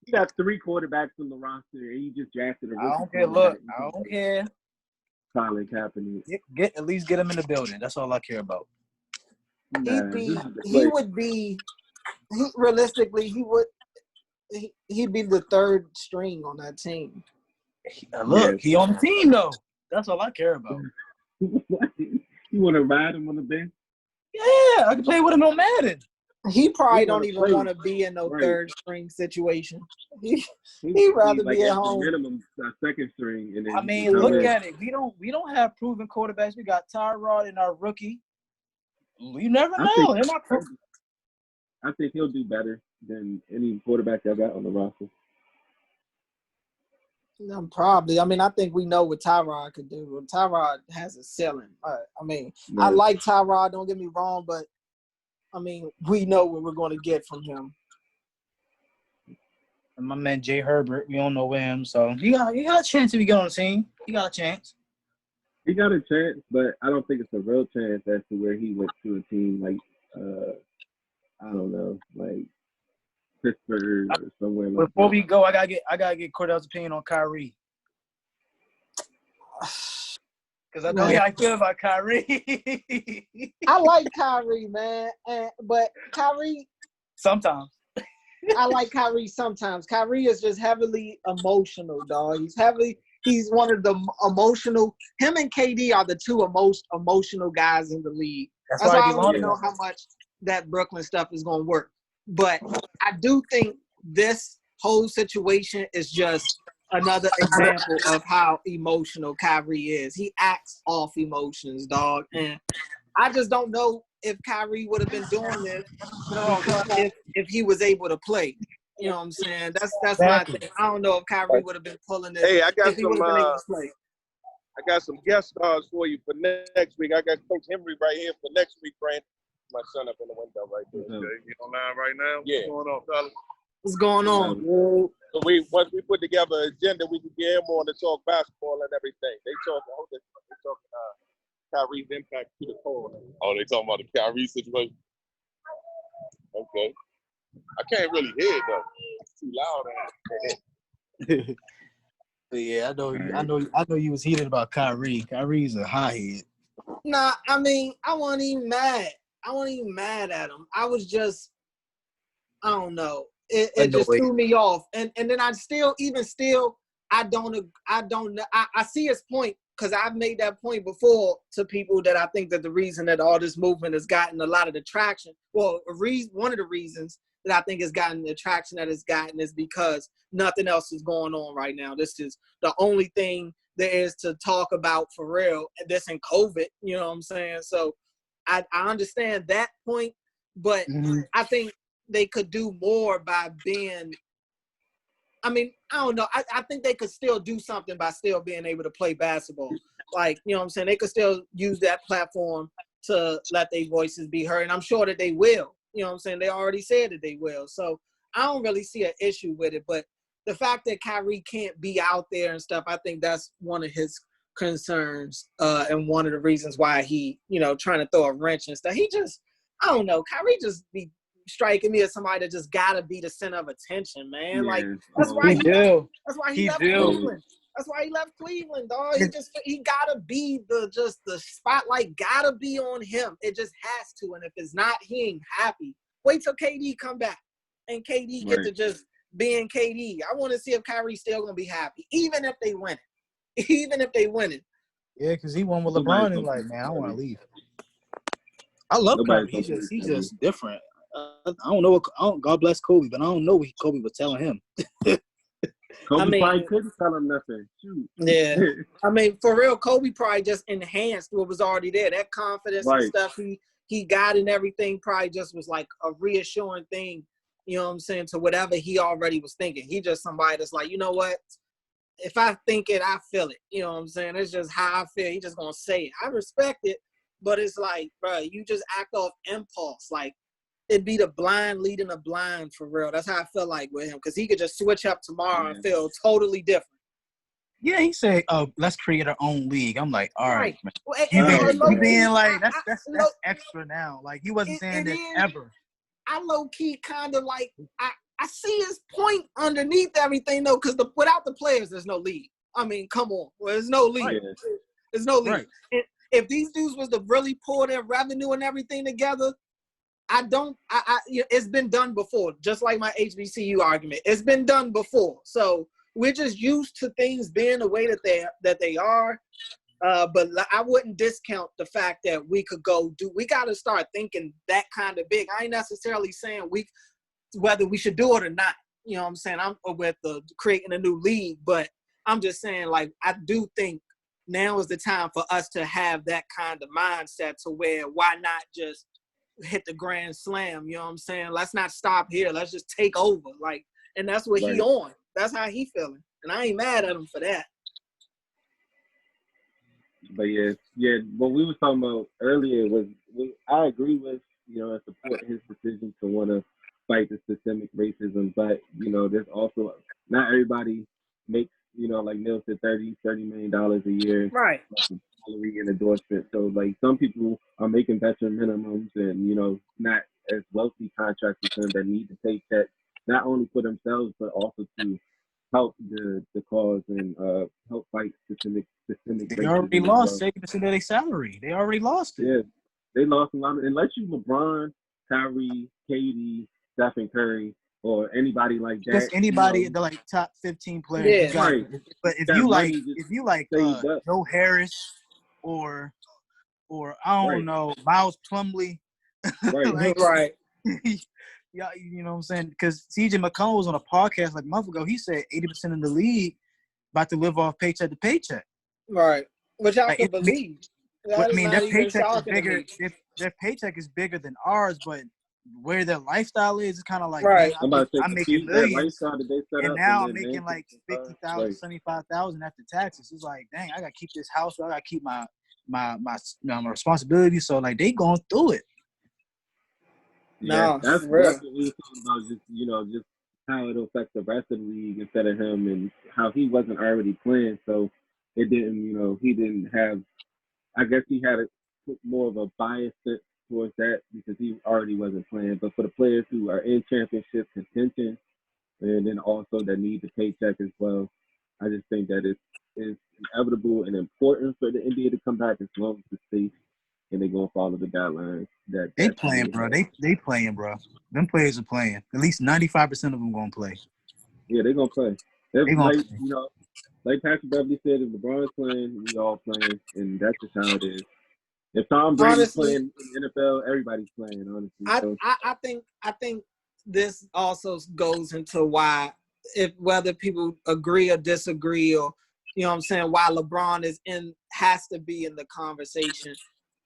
You got 3 quarterbacks on the roster, and you just drafted a rookie. I don't care. Look, I don't care. Colin Kaepernick. At least get him in the building. That's all I care about. Realistically, he'd be the third string on that team. Look, he on the team though. That's all I care about. You want to ride him on the bench? Yeah, I can play with him on Madden. He probably don't even want to be in no third string situation. He'd rather be at home. Minimum second string. And then I mean, look at it. We don't have proven quarterbacks. We got Tyrod and our rookie. You never know. I think he'll do better than any quarterback y'all got on the roster. Probably. I mean, I think we know what Tyrod could do. Tyrod has a ceiling. I like Tyrod. Don't get me wrong, but I mean, we know what we're going to get from him. And my man Jay Herbert, we don't know him, so you got a chance if you get on the team. You got a chance. He got a chance, but I don't think it's a real chance as to where he went to a team like I don't know, like Pittsburgh or somewhere like Before that. we go, I gotta get Cordell's opinion on Kyrie. Because I know how I feel about Kyrie. I like Kyrie, man, but Kyrie sometimes. I like Kyrie sometimes. Kyrie is just heavily emotional, dog. He's one of the emotional. Him and KD are the two most emotional guys in the league. That's why I don't know how much that Brooklyn stuff is going to work. But I do think this whole situation is just another example of how emotional Kyrie is. He acts off emotions, dog. And I just don't know if Kyrie would have been doing this if he was able to play. You know what I'm saying? That's my thing. I don't know if Kyrie would have been pulling this if he would have been able to play. I got some guest stars for you for next week. I got Coach Henry right here for next week, Brandon. My son up in the window right there. Okay, you online right now? Yeah. What's going on, fellas? What's going on? So once we put together an agenda, we can get him on to talk basketball and everything. They talking Kyrie's impact to the core. Oh, they talking about the Kyrie situation? Okay. I can't really hear it though. It's too loud. But yeah, I know you was heated about Kyrie. Kyrie's a hothead. Nah, I mean, I wasn't even mad. I wasn't even mad at him. I was just, I don't know. It just threw me off. And then I still, I see his point because I've made that point before to people that I think that the reason that all this movement has gotten a lot of the traction, well, one of the reasons that I think has gotten the traction that it's gotten is because nothing else is going on right now. This is the only thing there is to talk about for real. This and COVID, you know what I'm saying? So I understand that point, but I think they could do more by being – I mean, I don't know. I think they could still do something by still being able to play basketball. Like, you know what I'm saying? They could still use that platform to let their voices be heard, and I'm sure that they will. You know what I'm saying? They already said that they will. So I don't really see an issue with it. But the fact that Kyrie can't be out there and stuff, I think that's one of his concerns and one of the reasons why he, trying to throw a wrench and stuff. He just, I don't know. Kyrie just be striking me as somebody that just got to be the center of attention, man. Yeah. Like, that's why he left Cleveland. That's why he left Cleveland, dog. He gotta be the spotlight gotta be on him. It just has to. And if it's not, he ain't happy. Wait till KD come back and KD get to just being KD. I want to see if Kyrie's still gonna be happy, even if they win it. Even if they win it. Yeah, because he won with LeBron and like, man, I want to leave. I love Kyrie. He's just different. I don't know what. God bless Kobe, but I don't know what Kobe was telling him. Kobe probably couldn't tell him nothing. Shoot. Yeah. I mean, for real, Kobe probably just enhanced what was already there. That confidence and stuff he got and everything probably just was like a reassuring thing, you know what I'm saying, to whatever he already was thinking. He just somebody that's like, you know what? If I think it, I feel it. You know what I'm saying? It's just how I feel. He just going to say it. I respect it, but it's like, bro, you just act off impulse. Like, it'd be the blind leading the blind for real. That's how I feel like with him, because he could just switch up tomorrow and feel totally different. Yeah, he said, "Oh, let's create our own league." I'm like, all right, man. You being like that's extra now. Like he wasn't saying this ever. I low key kind of like I see his point underneath everything though, because without the players, there's no league. I mean, come on, there's no league. Right. There's no league. Right. And if these dudes was to really pull their revenue and everything together, it's been done before. Just like my HBCU argument, it's been done before. So we're just used to things being the way that they are. But I wouldn't discount the fact that we could we got to start thinking that kind of big. I ain't necessarily saying whether we should do it or not. You know what I'm saying? I'm with creating a new league, but I'm just saying, like, I do think now is the time for us to have that kind of mindset to where why not just hit the grand slam, you know what I'm saying? Let's not stop here. Let's just take over. Like, and that's what he on. That's how he feeling. And I ain't mad at him for that. But yeah, what we were talking about earlier was I agree with, and support his decision to want to fight the systemic racism. But, there's also not everybody makes, like Neil said, $30 million a year. Right. Salary and endorsement. So, like, some people are making better minimums and, not as wealthy contractors that need to pay checks, not only for themselves, but also to help the cause and help fight systemic racism. They already lost 70% of their salary. They already lost it. Yeah, they lost a lot. Unless you LeBron, Kyrie, KD, Stephen Curry, or anybody like that. Just anybody the like top 15 players. Yeah, right. But if you like Joe Harris or I don't know, Miles Plumlee, right, right. Yeah, you know what I'm saying? Because CJ McCollum was on a podcast like a month ago. He said 80% of the league about to live off paycheck to paycheck. Right. Which I can believe. I mean, their paycheck is bigger. Their paycheck is bigger than ours, but where their lifestyle is kind of like, right. Man, I'm making millions, and now I'm making like 50,000, 75,000 after taxes. It's like, dang, I gotta keep this house. I gotta keep my responsibilities. So like, they going through it. Yeah, that's what we were talking about. Just how it'll affect the rest of the league instead of him, and how he wasn't already playing, so it didn't. He didn't have. I guess he had more of a bias towards that because he already wasn't playing. But for the players who are in championship contention, and then also that need the paycheck as well, I just think that it's inevitable and important for the NBA to come back as long as it's safe and they're gonna follow the guidelines. They playing, bro. They playing, bro. Them players are playing. At least 95% of them gonna play. Yeah, they're gonna play. They're gonna play. Like Patrick Beverly said, if LeBron's playing, we all playing, and that's just how it is. If Tom Brady's playing in the NFL, everybody's playing. Honestly, I think this also goes into why, whether people agree or disagree, or why LeBron has to be in the conversation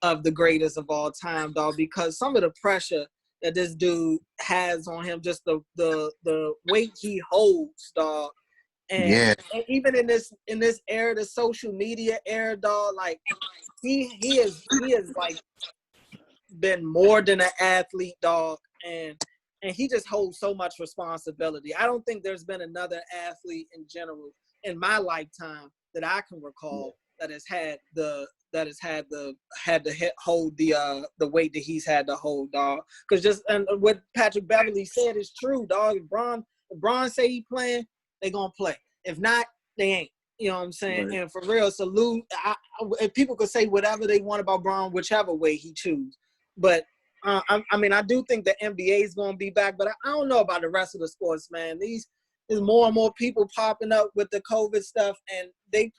of the greatest of all time, dog. Because some of the pressure that this dude has on him, just the weight he holds, dog. And even in this era, the social media era, dog, like he is like been more than an athlete, dog, and he just holds so much responsibility. I don't think there's been another athlete in general in my lifetime that I can recall that has had hold the weight that he's had to hold, dog. Because and what Patrick Beverly said is true, dog. If LeBron say he playing, they gonna play. If not, they ain't. You know what I'm saying? Right. And for real, salute. People could say whatever they want about Bron, whichever way he choose. But I mean, I do think the NBA is going to be back, but I don't know about the rest of the sports, man. There's more and more people popping up with the COVID stuff, and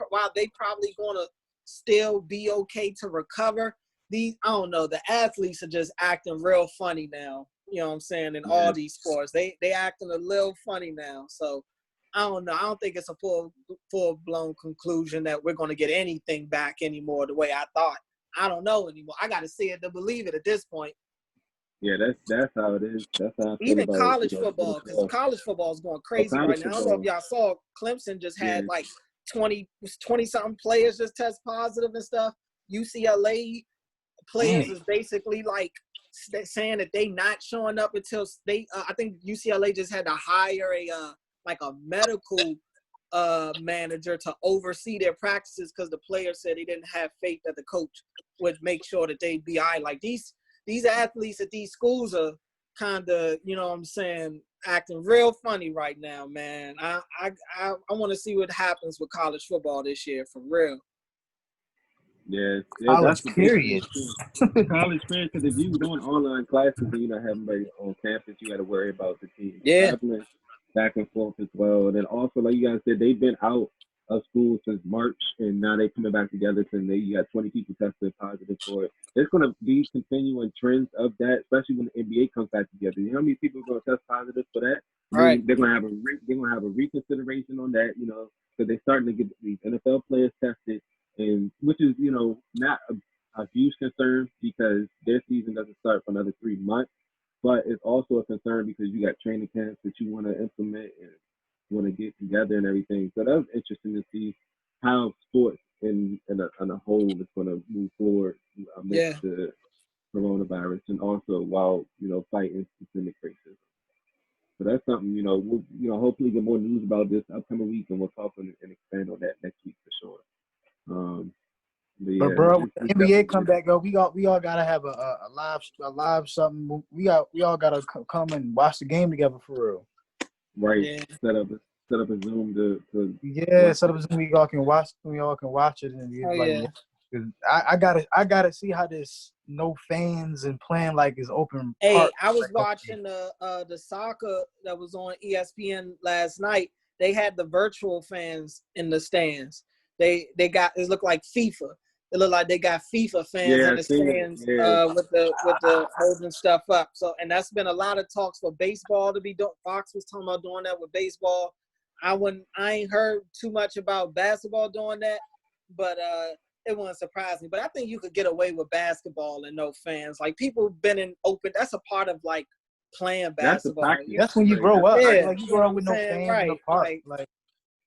while they probably going to still be okay to recover, I don't know, the athletes are just acting real funny now. You know what I'm saying? In all these sports, they acting a little funny now. So I don't know. I don't think it's a full blown conclusion that we're going to get anything back anymore the way I thought. I don't know anymore. I got to see it to believe it at this point. Yeah, that's how it is. That's how I feel Even about college football, because college football is going crazy right now. I don't know if y'all saw Clemson just had like 20-something players just test positive and stuff. UCLA players is basically like saying that they not showing up until I think UCLA just had to hire a medical manager to oversee their practices because the players said they didn't have faith that the coach would make sure that they'd be all right. Like these athletes at these schools are kind of, you know what I'm saying, acting real funny right now, man. I want to see what happens with college football this year, for real. Yeah, college period. College period, because if you doing online classes and you're not having anybody on campus, you got to worry about the team traveling back and forth as well. And then also, like you guys said, they've been out of school since March, and now they're coming back together. And you got 20 people tested positive for it. There's going to be continuing trends of that, especially when the NBA comes back together. You know how many people are going to test positive for that? Right. They're going to have a reconsideration on that, you know, because they're starting to get these NFL players tested, and which is, you know, not a huge concern because their season doesn't start for another 3 months. But it's also a concern because you got training camps that you want to implement and want to get together and everything. So that was interesting to see how sports in a whole is going to move forward amidst the coronavirus, and also while, you know, fighting systemic racism. So that's something, you know, we'll hopefully get more news about this upcoming week, and we'll talk and expand on that next week for sure. But bro, the NBA come back, yo. We all gotta have a live something. We all gotta come and watch the game together for real. Right. Yeah. Set up a Zoom to set up a Zoom. We all can watch it and I gotta see how this no fans and playing like is open. Hey, I was watching the soccer that was on ESPN last night. They had the virtual fans in the stands. It looked like FIFA. It looked like they got FIFA fans in the stands with the holding stuff up. So, and that's been a lot of talks for baseball to be done. Fox was talking about doing that with baseball. I ain't heard too much about basketball doing that, but it wouldn't surprise me. But I think you could get away with basketball and no fans. Like people been in open. That's a part of like playing basketball. That's when you grow up. Yeah, like you grow up with no fans in the park.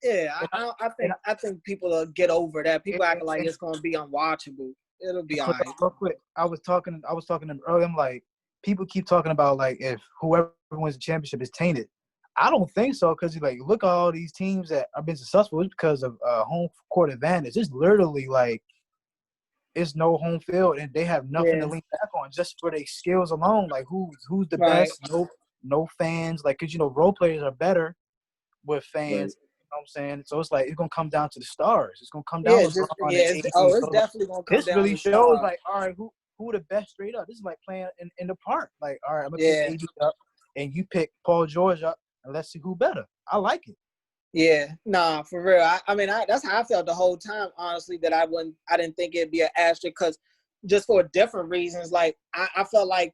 I think people will get over that. People acting like it's gonna be unwatchable. It'll be all right. Real quick, I was talking to them earlier. I'm like, people keep talking about like if whoever wins the championship is tainted. I don't think so, because like look at all these teams that have been successful. It's because of home court advantage. It's literally like it's no home field and they have nothing to lean back on just for their skills alone. Like who's the best? No fans. Like, because you know role players are better with fans. Right. You know what I'm saying? So it's like it's gonna come down to the stars. It's gonna come down to it's definitely gonna come this down really to shows stars. like, all right, who the best straight up. This is like playing in the park. Like, all right, I'm gonna pick AD up and you pick Paul George up and let's see who better. I like it. Yeah, nah, for real. I mean, that's how I felt the whole time, honestly, that I didn't think it'd be an asterisk, because just for different reasons. Like I felt like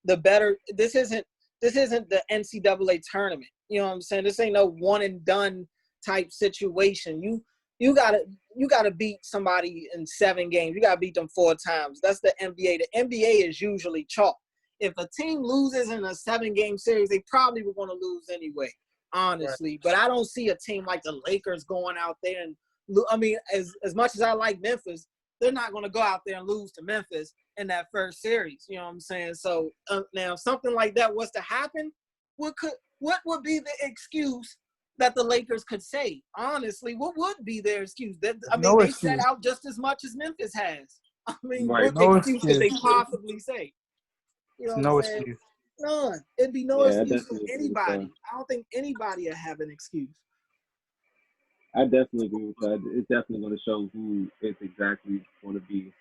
this isn't the NCAA tournament. You know what I'm saying? This ain't no one and done type situation. You gotta beat somebody in 7 games. You gotta beat them 4 times. That's the NBA. The NBA is usually chalk. If a team loses in a 7-game series, they probably were going to lose anyway, honestly. Right. But I don't see a team like the Lakers going out there and – I mean, as much as I like Memphis, they're not going to go out there and lose to Memphis in that first series. You know what I'm saying? So, now if something like that was to happen, what would be the excuse that the Lakers could say? Honestly, what would be their excuse? They set out just as much as Memphis has. I mean, what excuse could they possibly say? You know what I'm saying? Excuse. None. It'd be no excuse for anybody. I don't think anybody would have an excuse. I definitely agree with that. It's definitely going to show who it's exactly going to be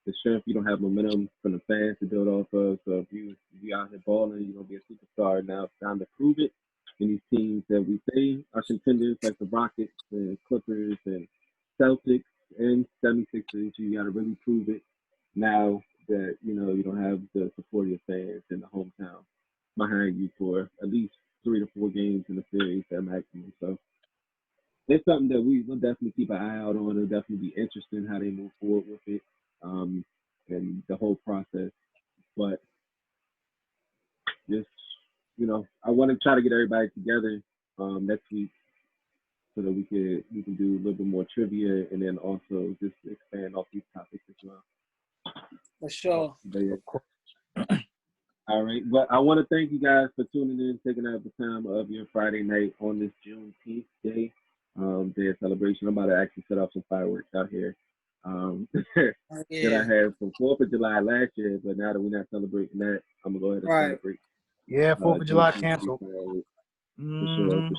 the strength. You don't have momentum from the fans to build off of. So if you out here balling, you're gonna be a superstar. Now it's time to prove it. And these teams that we say are contenders, like the Rockets and Clippers and Celtics and 76ers, you got to really prove it now that you don't have the support of your fans in the hometown behind you for at least 3 to 4 games in the series at maximum. So it's something that we will definitely keep an eye out on. It'll definitely be interesting how they move forward with it, and the whole process. But just I want to try to get everybody together next week so that we can do a little bit more trivia and then also just expand off these topics as well. For sure. But yeah. All right, but I want to thank you guys for tuning in, taking out the time of your Friday night on this Juneteenth day, day of celebration. I'm about to actually set off some fireworks out here that I had from 4th of July last year, but now that we're not celebrating that, I'm gonna go ahead and celebrate. Yeah, 4th of July canceled. For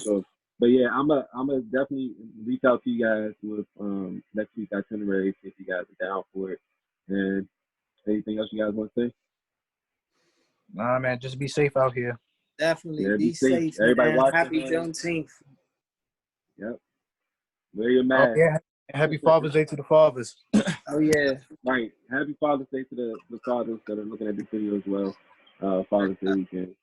sure. But yeah, I'm a definitely reach out to you guys with next week's itinerary if you guys are down for it. And anything else you guys want to say? Nah, man, just be safe out here. Definitely. Yeah, be safe. Everybody man. watching. Happy Juneteenth. Yep. Wear your mask. Oh, yeah. Happy Father's Day to the fathers. Oh yeah. Right. Happy Father's Day to the fathers that are looking at this video as well. Father's Day weekend.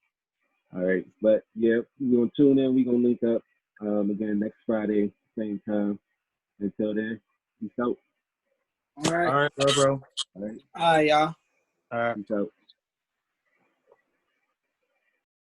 All right. But yeah, we're gonna tune in. We're gonna link up again next Friday, same time. Until then, peace out. All right. All right, bro. All right. All right, y'all. All right. Peace out.